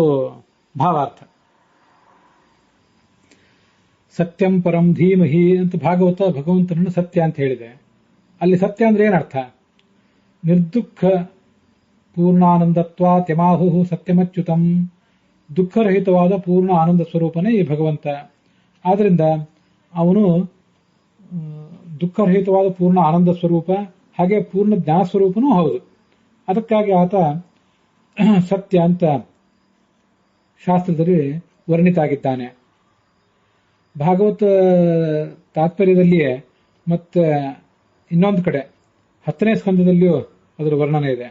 ಭಾವಾರ್ಥ. ಸತ್ಯಂ ಪರಂ ಧೀಮಹಿ ಅಂತ ಭಾಗವತ ಭಗವಂತನನ್ನು ಸತ್ಯ ಅಂತ ಹೇಳಿದೆ. ಅಲ್ಲಿ ಸತ್ಯ ಅಂದ್ರೆ ಏನರ್ಥ? ನಿರ್ದುಃಖ ಪೂರ್ಣಾನಂದತ್ವ ತ್ಯಮಾಹು ಸತ್ಯಮಚ್ಯುತಂ. ದುಃಖರಹಿತವಾದ ಪೂರ್ಣ ಆನಂದ ಸ್ವರೂಪನೇ ಈ ಭಗವಂತ. ಆದ್ರಿಂದ ಅವನು ದುಃಖರಹಿತವಾದ ಪೂರ್ಣ ಆನಂದ ಸ್ವರೂಪ, ಹಾಗೆ ಪೂರ್ಣ ಜ್ಞಾನ ಸ್ವರೂಪನೂ ಹೌದು. ಅದಕ್ಕಾಗಿ ಆತ ಸತ್ಯ ಅಂತ ಶಾಸ್ತ್ರದಲ್ಲಿ ವರ್ಣಿತ ಆಗಿದ್ದಾನೆ. ಭಾಗವತ ತಾತ್ಪರ್ಯದಲ್ಲಿಯೇ ಮತ್ತೆ ಇನ್ನೊಂದು ಕಡೆ 10ನೇ ಸ್ಕಂದದಲ್ಲಿಯೂ ಅದರ ವರ್ಣನೆ ಇದೆ.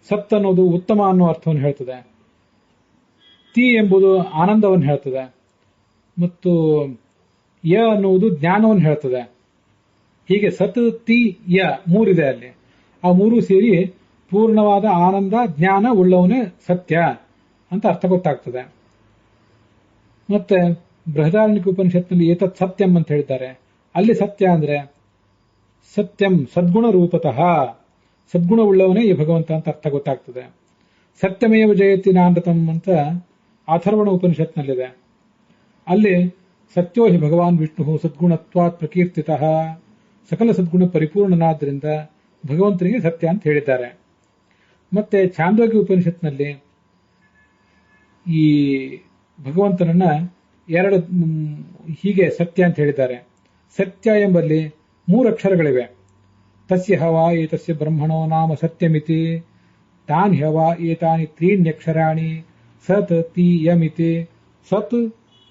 ಸತ್ ಅನ್ನೋದು ಉತ್ತಮ ಅನ್ನೋ ಅರ್ಥವನ್ನು ಹೇಳ್ತದೆ. ತಿ ಎಂಬುದು ಆನಂದವನ್ನು ಹೇಳ್ತದೆ, ಮತ್ತು ಯ ಅನ್ನುವುದು ಜ್ಞಾನವನ್ನು ಹೇಳ್ತದೆ. ಹೀಗೆ ಸತ್, ತಿ, ಯ ಮೂರಿದೆ ಅಲ್ಲಿ. ಆ ಮೂರು ಸೇರಿ ಪೂರ್ಣವಾದ ಆನಂದ ಜ್ಞಾನ ಉಳ್ಳವನೇ ಸತ್ಯ ಅಂತ ಅರ್ಥ ಗೊತ್ತಾಗ್ತದೆ. ಮತ್ತೆ ಬೃಹದಾರಣ್ಯಕ ಉಪನಿಷತ್ನಲ್ಲಿ ಏತತ್ ಸತ್ಯಂ ಅಂತ ಹೇಳಿದ್ದಾರೆ. ಅಲ್ಲಿ ಸತ್ಯ ಅಂದ್ರೆ ಸತ್ಯಂ ಸದ್ಗುಣ ರೂಪತಃ, ಸದ್ಗುಣ ಉಳ್ಳವನೇ ಈ ಭಗವಂತ ಅಂತ ಅರ್ಥ ಗೊತ್ತಾಗ್ತದೆ. ಸತ್ಯಮೇವ ಜಯತಿ ನಾನೃತಂ ಅಂತ ಅಥರ್ವಣ ಉಪನಿಷತ್ನಲ್ಲಿದೆ. ಅಲ್ಲಿ ಸತ್ಯೋ ಹಿ ಭಗವಾನ್ ವಿಷ್ಣು ಸದ್ಗುಣತ್ವಾತ್ ಪ್ರಕೀರ್ತಿತಃ, ಸಕಲ ಸದ್ಗುಣ ಪರಿಪೂರ್ಣನಾದ್ರಿಂದ ಭಗವಂತನಿಗೆ ಸತ್ಯ ಅಂತ ಹೇಳಿದ್ದಾರೆ. ಮತ್ತೆ ಛಾಂದೋಗ್ಯ ಉಪನಿಷತ್ನಲ್ಲಿ ಈ ಭಗವಂತನನ್ನ ಎರಡು ಹೀಗೆ ಸತ್ಯ ಅಂತ ಹೇಳಿದ್ದಾರೆ. ಸತ್ಯ ಎಂಬಲ್ಲಿ 3 ಅಕ್ಷರಗಳಿವೆ. ತಸ್ಯ ಹವಾ ಏತಸ್ಯ ಬ್ರಹ್ಮಣೋ ನಾಮ ಸತ್ಯಮಿತಿ, ತಾನ್ ಹವಾ ಏತಾನಿ 3 ಅಕ್ಷರಾಣಿ, ಸತ್ ತಿ ಯಂ ಇತಿ. ಸತ್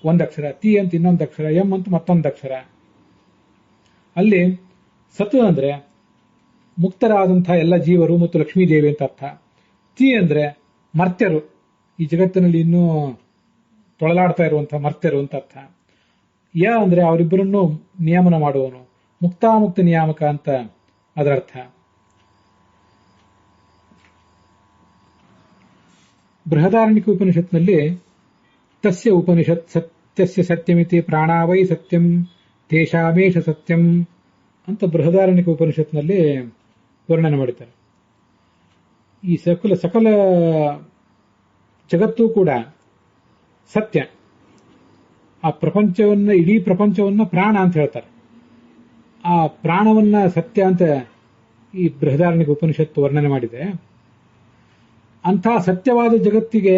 ಒಂದಕ್ಷರ, ತಿ ಅಂತ ಇನ್ನೊಂದು ಅಕ್ಷರ, ಯಂ ಅಂತ ಮತ್ತೊಂದು ಅಕ್ಷರ. ಅಲ್ಲಿ ಸತ್ ಅಂದ್ರೆ ಮುಕ್ತರಾದಂತಹ ಎಲ್ಲ ಜೀವರು ಮತ್ತು ಲಕ್ಷ್ಮೀದೇವಿ ಅಂತ ಅರ್ಥ. ತಿ ಅಂದ್ರೆ ಮರ್ತ್ಯರು, ಈ ಜಗತ್ತಿನಲ್ಲಿ ಇನ್ನೂ ತೊಳಲಾಡ್ತಾ ಇರುವಂತಹ ಮರ್ತ್ಯರು ಅಂತ ಅರ್ಥ. ಯ ಅಂದ್ರೆ ಅವರಿಬ್ಬರನ್ನು ನಿಯಮನ ಮಾಡುವನು, ಮುಕ್ತಾಮುಕ್ತ ನಿಯಾಮಕ ಅಂತ ಅದರ ಅರ್ಥ. ಬೃಹದಾರಣ್ಯಕ ಉಪನಿಷತ್ನಲ್ಲಿ ತಸ್ಯ ಉಪನಿಷತ್ ಸತ್ಯಸ್ಯ ಸತ್ಯಮಿತಿ ಪ್ರಾಣಾವೈ ಸತ್ಯಂ ತೇಷಾಮೇಷ ಸತ್ಯಂ ಅಂತ ಬೃಹದಾರಣ್ಯಕ ಉಪನಿಷತ್ನಲ್ಲಿ ವರ್ಣನೆ ಮಾಡಿದ್ದಾರೆ. ಈ ಸಕಲ ಜಗತ್ತು ಕೂಡ ಸತ್ಯ. ಆ ಪ್ರಪಂಚವನ್ನ, ಇಡೀ ಪ್ರಪಂಚವನ್ನ ಪ್ರಾಣ ಅಂತ ಹೇಳ್ತಾರೆ. ಆ ಪ್ರಾಣವನ್ನ ಸತ್ಯ ಅಂತ ಈ ಬೃಹದಾರಣ್ಯಕ ಉಪನಿಷತ್ತು ವರ್ಣನೆ ಮಾಡಿದೆ. ಅಂಥ ಸತ್ಯವಾದ ಜಗತ್ತಿಗೆ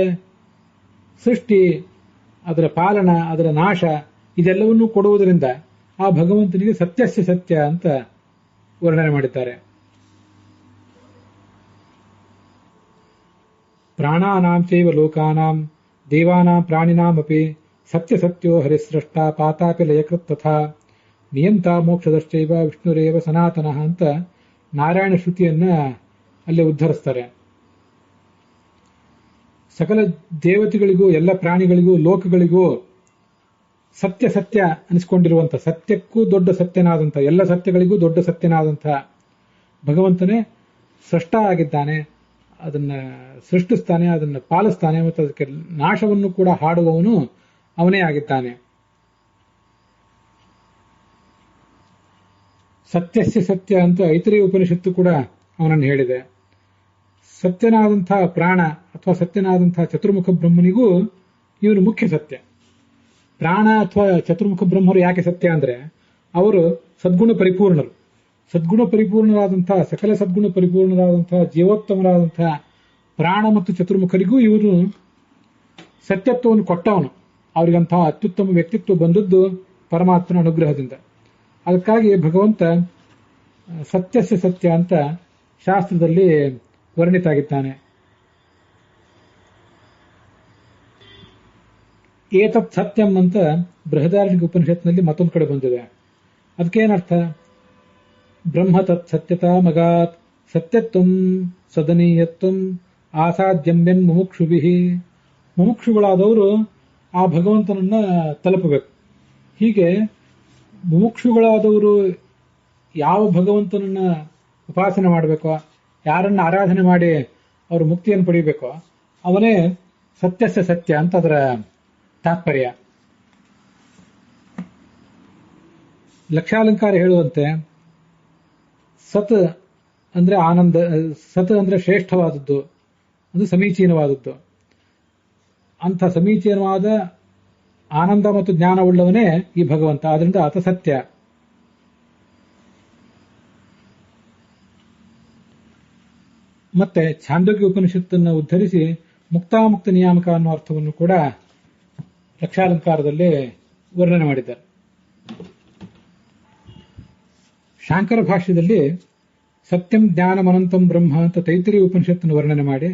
ಸೃಷ್ಟಿ, ಅದರ ಪಾಲನ, ಅದರ ನಾಶ ಇದೆಲ್ಲವನ್ನೂ ಕೊಡುವುದರಿಂದ ಆ ಭಗವಂತನಿಗೆ ಸತ್ಯಸ್ಯ ಸತ್ಯ ಅಂತ ವರ್ಣನೆ ಮಾಡಿದ್ದಾರೆ. ಪ್ರಾಣಾನಾಂ ಚೈವ ಲೋಕಾನಾಂ ದೇವಾನಾಂ ಪ್ರಾಣಿನಾಮಪಿ ಸತ್ಯ ಸತ್ಯೋ ಹರಿಸೃಷ್ಟ ಪಾತಾಪಿ ಲಯಕೃತ್ ತಥಾ ನಿಯಂತ ಮೋಕ್ಷದಶ್ಚೈವ ವಿಷ್ಣುರೇವ ಸನಾತನಃ ಅಂತ ನಾರಾಯಣ ಶ್ರುತಿಯನ್ನ ಅಲ್ಲಿ ಉದ್ಧರಿಸ್ತಾರೆ. ಸಕಲ ದೇವತೆಗಳಿಗೂ, ಎಲ್ಲ ಪ್ರಾಣಿಗಳಿಗೂ, ಲೋಕಗಳಿಗೂ ಸತ್ಯ ಸತ್ಯ ಅನಿಸ್ಕೊಂಡಿರುವಂಥ, ಸತ್ಯಕ್ಕೂ ದೊಡ್ಡ ಸತ್ಯನಾದಂಥ, ಎಲ್ಲ ಸತ್ಯಗಳಿಗೂ ದೊಡ್ಡ ಸತ್ಯನಾದಂಥ ಭಗವಂತನೇ ಸೃಷ್ಟ ಆಗಿದ್ದಾನೆ. ಅದನ್ನ ಸೃಷ್ಟಿಸ್ತಾನೆ, ಅದನ್ನು ಪಾಲಿಸ್ತಾನೆ ಮತ್ತು ಅದಕ್ಕೆ ನಾಶವನ್ನು ಕೂಡ ಹಾಡುವವನು ಅವನೇ ಆಗಿದ್ದಾನೆ. ಸತ್ಯಸ್ಯ ಸತ್ಯ ಅಂತ ಐತರೇಯ ಉಪನಿಷತ್ತು ಕೂಡ ಅವನನ್ನು ಹೇಳಿದೆ. ಸತ್ಯನಾದಂತಹ ಪ್ರಾಣ ಅಥವಾ ಸತ್ಯನಾದಂತಹ ಚತುರ್ಮುಖ ಬ್ರಹ್ಮನಿಗೂ ಇವನು ಮುಖ್ಯ ಸತ್ಯ. ಪ್ರಾಣ ಅಥವಾ ಚತುರ್ಮುಖ ಬ್ರಹ್ಮರು ಯಾಕೆ ಸತ್ಯ ಅಂದ್ರೆ ಅವರು ಸದ್ಗುಣ ಪರಿಪೂರ್ಣರು. ಸದ್ಗುಣ ಪರಿಪೂರ್ಣರಾದಂತಹ, ಸಕಲ ಸದ್ಗುಣ ಪರಿಪೂರ್ಣರಾದಂತಹ, ಜೀವೋತ್ತಮರಾದಂತಹ ಪ್ರಾಣ ಮತ್ತು ಚತುರ್ಮುಖರಿಗೂ ಇವರು ಸತ್ಯತ್ವವನ್ನು ಕೊಟ್ಟವನು. ಅವರಿಗಂತಹ ಅತ್ಯುತ್ತಮ ವ್ಯಕ್ತಿತ್ವ ಬಂದದ್ದು ಪರಮಾತ್ಮನ ಅನುಗ್ರಹದಿಂದ. ಅದಕ್ಕಾಗಿ ಭಗವಂತ ಸತ್ಯಸ್ಯ ಸತ್ಯ ಅಂತ ಶಾಸ್ತ್ರದಲ್ಲಿ ವರ್ಣಿತ ಆಗಿದ್ದಾನೆ. ಏತತ್ ಸತ್ಯಂ ಅಂತ ಬೃಹದಾರಣ್ಯಕ ಉಪನಿಷತ್ನಲ್ಲಿ ಮತ್ತೊಂದು ಕಡೆ ಬಂದಿದೆ. ಅದಕ್ಕೇನರ್ಥ? ಬ್ರಹ್ಮ ತತ್ ಸತ್ಯತಾ ಮಗಾತ್ ಸತ್ಯತ್ವಂ ಸದನೀಯತ್ವಂ ಆಸಾದ್ಯಮ್ಯನ್ ಮುಮುಕ್ಷುಭಿಃ. ಮುಮುಕ್ಷುಗಳಾದವರು ಆ ಭಗವಂತನನ್ನ ತಲುಪಬೇಕು. ಹೀಗೆ ಮುಮುಕ್ಷುಗಳಾದವರು ಯಾವ ಭಗವಂತನನ್ನ ಉಪಾಸನೆ ಮಾಡಬೇಕೋ, ಯಾರನ್ನ ಆರಾಧನೆ ಮಾಡಿ ಅವರು ಮುಕ್ತಿಯನ್ನು ಪಡೆಯಬೇಕೋ ಅವನೇ ಸತ್ಯಸ್ಯ ಸತ್ಯ ಅಂತ ಅದರ ತಾತ್ಪರ್ಯ. ಲಕ್ಷಾಲಂಕಾರ ಹೇಳುವಂತೆ ಸತ್ ಅಂದ್ರೆ ಆನಂದ, ಸತ್ ಅಂದ್ರೆ ಶ್ರೇಷ್ಠವಾದದ್ದು, ಅದು ಸಮೀಚೀನವಾದದ್ದು. ಅಂಥ ಸಮೀಚೀನವಾದ ಆನಂದ ಮತ್ತು ಜ್ಞಾನವುಳ್ಳವನೇ ಈ ಭಗವಂತ. ಆದ್ರಿಂದ ಆತ ಸತ್ಯ. ಮತ್ತೆ ಛಾಂದೋಗ್ಯ ಉಪನಿಷತ್ತನ್ನು ಉದ್ಧರಿಸಿ ಮುಕ್ತಾಮುಕ್ತ ನಿಯಾಮಕ ಅನ್ನೋ ಅರ್ಥವನ್ನು ಕೂಡ ಲಕ್ಷಾಲಂಕಾರದಲ್ಲಿ ವರ್ಣನೆ ಮಾಡಿದ್ದಾರೆ. ಶಾಂಕರ ಭಾಷ್ಯದಲ್ಲಿ ಸತ್ಯಂ ಜ್ಞಾನಮನಂತಂ ಬ್ರಹ್ಮ ಅಂತ ತೈತ್ರಿಯ ಉಪನಿಷತ್ತನ್ನು ವರ್ಣನೆ ಮಾಡಿ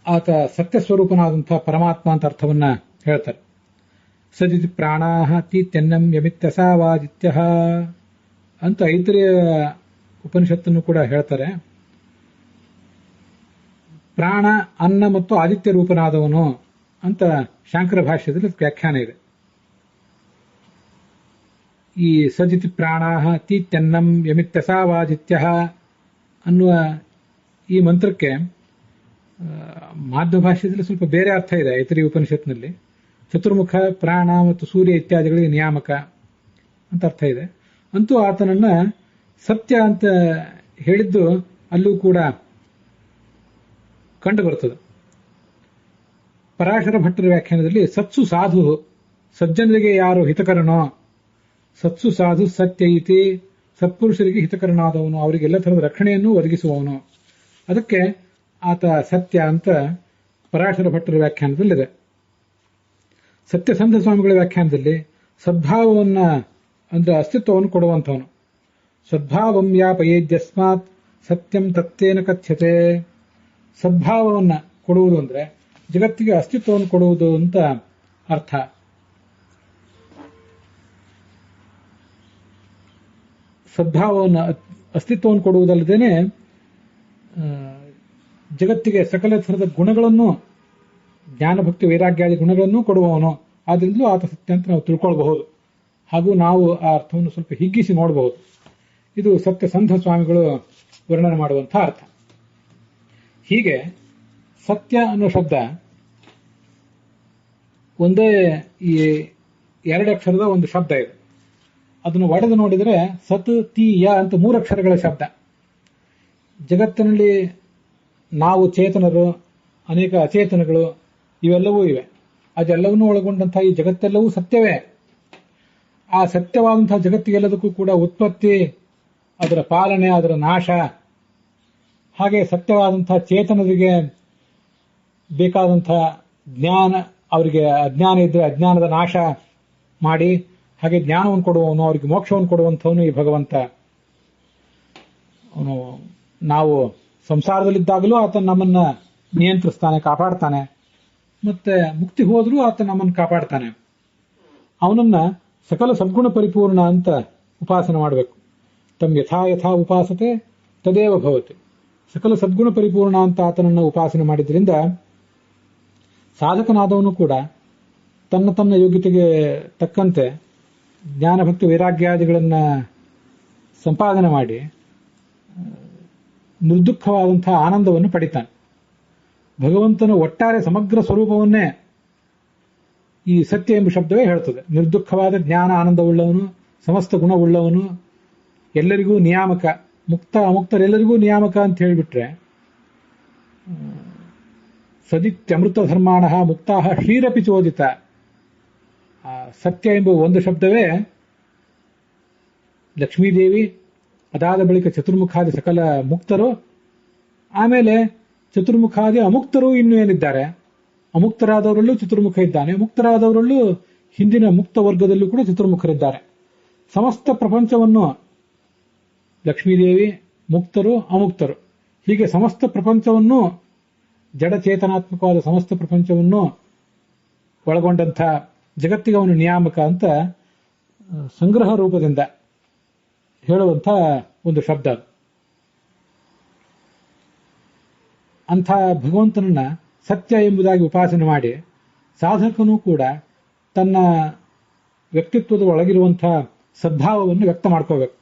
ಆತ ಸತ್ಯ ಸ್ವರೂಪನಾದಂತಹ ಪರಮಾತ್ಮ ಅಂತ ಅರ್ಥವನ್ನ ಹೇಳ್ತಾರೆ. ಸದಿತಿ ಪ್ರಾಣಾಹ ತೀತ್ಯನ್ನಂ ಯಮಿತ್ಯಸಾವಾದಿತ್ಯ ಅಂತ ಐತರಿಯ ಉಪನಿಷತ್ತನ್ನು ಕೂಡ ಹೇಳ್ತಾರೆ. ಪ್ರಾಣ, ಅನ್ನ ಮತ್ತು ಆದಿತ್ಯ ರೂಪನಾದವನು ಅಂತ ಶಾಂಕರ ಭಾಷ್ಯದಲ್ಲಿ ವ್ಯಾಖ್ಯಾನ ಇದೆ. ಈ ಸದಿತಿ ಪ್ರಾಣಾಹ ತೀತ್ಯನ್ನಂ ಯಮಿತ್ಯಸಾವಾದಿತ್ಯ ಅನ್ನುವ ಈ ಮಂತ್ರಕ್ಕೆ ಮಾಧ್ವ ಭಾಷ್ಯದಲ್ಲಿ ಸ್ವಲ್ಪ ಬೇರೆ ಅರ್ಥ ಇದೆ. ಐತರಿಯ ಉಪನಿಷತ್ನಲ್ಲಿ ಚತುರ್ಮುಖ, ಪ್ರಾಣ ಮತ್ತು ಸೂರ್ಯ ಇತ್ಯಾದಿಗಳಿಗೆ ನಿಯಾಮಕ ಅಂತ ಅರ್ಥ ಇದೆ. ಅಂತೂ ಆತನನ್ನ ಸತ್ಯ ಅಂತ ಹೇಳಿದ್ದು ಅಲ್ಲೂ ಕೂಡ ಕಂಡು ಬರುತ್ತದೆ. ಪರಾಶರ ಭಟ್ಟರ ವ್ಯಾಖ್ಯಾನದಲ್ಲಿ ಸತ್ಸು ಸಾಧು, ಸಜ್ಜನರಿಗೆ ಯಾರು ಹಿತಕರನೋ, ಸತ್ಸು ಸಾಧು ಸತ್ಯ ಇತಿ, ಸತ್ಪುರುಷರಿಗೆ ಹಿತಕರನಾದವನು, ಅವರಿಗೆಲ್ಲ ತರದ ರಕ್ಷಣೆಯನ್ನು ಒದಗಿಸುವವನು. ಅದಕ್ಕೆ ಆತ ಸತ್ಯ ಅಂತ ಪರಾಶರ ಭಟ್ಟರ ವ್ಯಾಖ್ಯಾನದಲ್ಲಿದೆ. ಸತ್ಯಸಂಧ ಸ್ವಾಮಿಗಳ ವ್ಯಾಖ್ಯಾನದಲ್ಲಿ ಸದ್ಭಾವವನ್ನ ಅಂದ್ರೆ ಅಸ್ತಿತ್ವವನ್ನು ಕೊಡುವಂಥವನು. ಸದ್ಭಾವಂ ಯಾಪಯೇದ್ಯಸ್ಮಾತ್ ಸತ್ಯಂ ತತ್ತೇನ ಕಥ್ಯತೆ. ಸದ್ಭಾವವನ್ನ ಕೊಡುವುದು ಅಂದ್ರೆ ಜಗತ್ತಿಗೆ ಅಸ್ತಿತ್ವವನ್ನು ಕೊಡುವುದು ಅಂತ ಅರ್ಥ. ಸದ್ಭಾವವನ್ನು, ಅಸ್ತಿತ್ವವನ್ನು ಕೊಡುವುದಲ್ಲದೇನೆ ಜಗತ್ತಿಗೆ ಸಕಲ ಥರದ ಗುಣಗಳನ್ನು, ಜ್ಞಾನಭಕ್ತಿ ವೈರಾಗ್ಯಾದಿ ಗುಣಗಳನ್ನು ಕೊಡುವವನು. ಆದ್ರಿಂದಲೂ ಆತ ಸತ್ಯ ಅಂತ ನಾವು ತಿಳ್ಕೊಳ್ಬಹುದು. ಹಾಗೂ ನಾವು ಆ ಅರ್ಥವನ್ನು ಸ್ವಲ್ಪ ಹಿಗ್ಗಿಸಿ ನೋಡಬಹುದು. ಇದು ಸತ್ಯಸಂಧ ಸ್ವಾಮಿಗಳು ವರ್ಣನೆ ಮಾಡುವಂತಹ ಅರ್ಥ. ಹೀಗೆ ಸತ್ಯ ಅನ್ನೋ ಶಬ್ದ ಒಂದೇ ಈ ಎರಡಕ್ಷರದ ಒಂದು ಶಬ್ದ ಇದೆ. ಅದನ್ನು ಒಡೆದು ನೋಡಿದರೆ ಸತ್ ತಿ ಯ ಅಂತ ಮೂರಕ್ಷರಗಳ ಶಬ್ದ. ಜಗತ್ತಿನಲ್ಲಿ ನಾವು ಚೇತನರು, ಅನೇಕ ಅಚೇತನಗಳು ಇವೆಲ್ಲವೂ ಇವೆ. ಅದೆಲ್ಲವನ್ನೂ ಒಳಗೊಂಡಂತಹ ಈ ಜಗತ್ತೆಲ್ಲವೂ ಸತ್ಯವೇ. ಆ ಸತ್ಯವಾದಂತಹ ಜಗತ್ತಿಗೆಲ್ಲದಕ್ಕೂ ಕೂಡ ಉತ್ಪತ್ತಿ, ಅದರ ಪಾಲನೆ, ಅದರ ನಾಶ, ಹಾಗೆ ಸತ್ಯವಾದಂತಹ ಚೇತನರಿಗೆ ಬೇಕಾದಂತಹ ಜ್ಞಾನ, ಅವರಿಗೆ ಅಜ್ಞಾನ ಇದ್ರೆ ಅಜ್ಞಾನದ ನಾಶ ಮಾಡಿ ಹಾಗೆ ಜ್ಞಾನವನ್ನು ಕೊಡುವವನು, ಅವರಿಗೆ ಮೋಕ್ಷವನ್ನು ಕೊಡುವಂಥವನು ಈ ಭಗವಂತ. ಅವನು ನಾವು ಸಂಸಾರದಲ್ಲಿದ್ದಾಗಲೂ ಆತ ನಮ್ಮನ್ನ ನಿಯಂತ್ರಿಸ್ತಾನೆ, ಕಾಪಾಡ್ತಾನೆ. ಮತ್ತೆ ಮುಕ್ತಿ ಹೋದ್ರೂ ಆತ ನಮ್ಮನ್ನು ಕಾಪಾಡ್ತಾನೆ. ಅವನನ್ನ ಸಕಲ ಸದ್ಗುಣ ಪರಿಪೂರ್ಣ ಅಂತ ಉಪಾಸನೆ ಮಾಡಬೇಕು. ತಮ್ ಯಥಾ ಯಥಾ ಉಪಾಸತೆ ತದೇವ ಭವತಿ. ಸಕಲ ಸದ್ಗುಣ ಪರಿಪೂರ್ಣ ಅಂತ ಆತನನ್ನು ಉಪಾಸನೆ ಮಾಡಿದ್ರಿಂದ ಸಾಧಕನಾದವನು ಕೂಡ ತನ್ನ ತನ್ನ ಯೋಗ್ಯತೆಗೆ ತಕ್ಕಂತೆ ಜ್ಞಾನಭಕ್ತಿ ವೈರಾಗ್ಯಾದಿಗಳನ್ನ ಸಂಪಾದನೆ ಮಾಡಿ ನಿರ್ದುಃಖವಾದಂತಹ ಆನಂದವನ್ನು ಪಡಿತಾನೆ. ಭಗವಂತನ ಒಟ್ಟಾರೆ ಸಮಗ್ರ ಸ್ವರೂಪವನ್ನೇ ಈ ಸತ್ಯ ಎಂಬ ಶಬ್ದವೇ ಹೇಳ್ತದೆ. ನಿರ್ದುಃಖವಾದ ಜ್ಞಾನ ಆನಂದವುಳ್ಳವನು, ಸಮಸ್ತ ಗುಣವುಳ್ಳವನು, ಎಲ್ಲರಿಗೂ ನಿಯಾಮಕ, ಮುಕ್ತ ಅಮುಕ್ತರೆಲ್ಲರಿಗೂ ನಿಯಾಮಕ ಅಂತ ಹೇಳಿಬಿಟ್ರೆ, ಸದಿತ್ಯಮೃತ ಧರ್ಮಾಣ ಮುಕ್ತಾ ಶ್ರೀರಪಿ ಚೋದಿತ. ಸತ್ಯ ಎಂಬ ಒಂದು ಶಬ್ದವೇ ಲಕ್ಷ್ಮೀದೇವಿ, ಅದಾದ ಬಳಿಕ ಚತುರ್ಮುಖಾದಿ ಸಕಲ ಮುಕ್ತರು, ಆಮೇಲೆ ಚತುರ್ಮುಖಾದಿ ಅಮುಕ್ತರು ಇನ್ನೂ ಏನಿದ್ದಾರೆ, ಅಮುಕ್ತರಾದವರಲ್ಲೂ ಚತುರ್ಮುಖ ಇದ್ದಾನೆ, ಮುಕ್ತರಾದವರಲ್ಲೂ ಹಿಂದಿನ ಮುಕ್ತ ವರ್ಗದಲ್ಲೂ ಕೂಡ ಚತುರ್ಮುಖರಿದ್ದಾರೆ. ಸಮಸ್ತ ಪ್ರಪಂಚವನ್ನು ಲಕ್ಷ್ಮೀದೇವಿ, ಮುಕ್ತರು, ಅಮುಕ್ತರು, ಹೀಗೆ ಸಮಸ್ತ ಪ್ರಪಂಚವನ್ನು, ಜಡಚೇತನಾತ್ಮಕವಾದ ಸಮಸ್ತ ಪ್ರಪಂಚವನ್ನು ಒಳಗೊಂಡಂಥ ಜಗತ್ತಿಗೆ ಅವನು ನಿಯಾಮಕ ಅಂತ ಸಂಗ್ರಹ ರೂಪದಿಂದ ಹೇಳುವಂಥ ಒಂದು ಶಬ್ದ. ಅಂಥ ಭಗವಂತನನ್ನ ಸತ್ಯ ಎಂಬುದಾಗಿ ಉಪಾಸನೆ ಮಾಡಿ ಸಾಧಕನೂ ಕೂಡ ತನ್ನ ವ್ಯಕ್ತಿತ್ವದ ಒಳಗಿರುವಂಥ ಸದ್ಭಾವವನ್ನು ವ್ಯಕ್ತ ಮಾಡ್ಕೋಬೇಕು.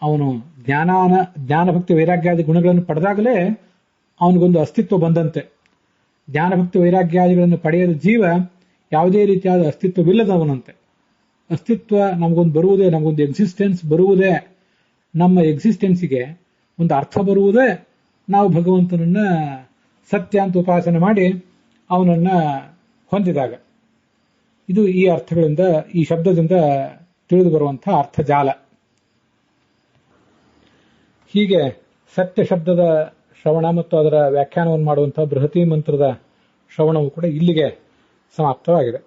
ಅವನು ಜ್ಞಾನಭಕ್ತಿ ವೈರಾಗ್ಯಾದಿ ಗುಣಗಳನ್ನು ಪಡೆದಾಗಲೇ ಅವನಿಗೊಂದು ಅಸ್ತಿತ್ವ ಬಂದಂತೆ. ಜ್ಞಾನಭಕ್ತಿ ವೈರಾಗ್ಯಾದಿಗಳನ್ನು ಪಡೆಯದ ಜೀವ ಯಾವುದೇ ರೀತಿಯಾದ ಅಸ್ತಿತ್ವವಿಲ್ಲದವನಂತೆ. ಅಸ್ತಿತ್ವ ನಮಗೊಂದು ಬರುವುದೇ, ನಮಗೊಂದು ಎಕ್ಸಿಸ್ಟೆನ್ಸ್ ಬರುವುದೇ, ನಮ್ಮ ಎಕ್ಸಿಸ್ಟೆನ್ಸಿಗೆ ಒಂದು ಅರ್ಥ ಬರುವುದೇ ನಾವು ಭಗವಂತನನ್ನ ಸತ್ಯ ಅಂತ ಉಪಾಸನೆ ಮಾಡಿ ಅವನನ್ನ ಹೊಂದಿದಾಗ. ಇದು ಈ ಅರ್ಥಗಳಿಂದ, ಈ ಶಬ್ದದಿಂದ ತಿಳಿದು ಬರುವಂತಹ ಅರ್ಥಜಾಲ. ಹೀಗೆ ಸತ್ಯ ಶಬ್ದದ ಶ್ರವಣ ಮತ್ತು ಅದರ ವ್ಯಾಖ್ಯಾನವನ್ನು ಮಾಡುವಂತಹ ಬೃಹತಿ ಮಂತ್ರದ ಶ್ರವಣವು ಕೂಡ ಇಲ್ಲಿಗೆ ಸಮಾಪ್ತವಾಗಿದೆ.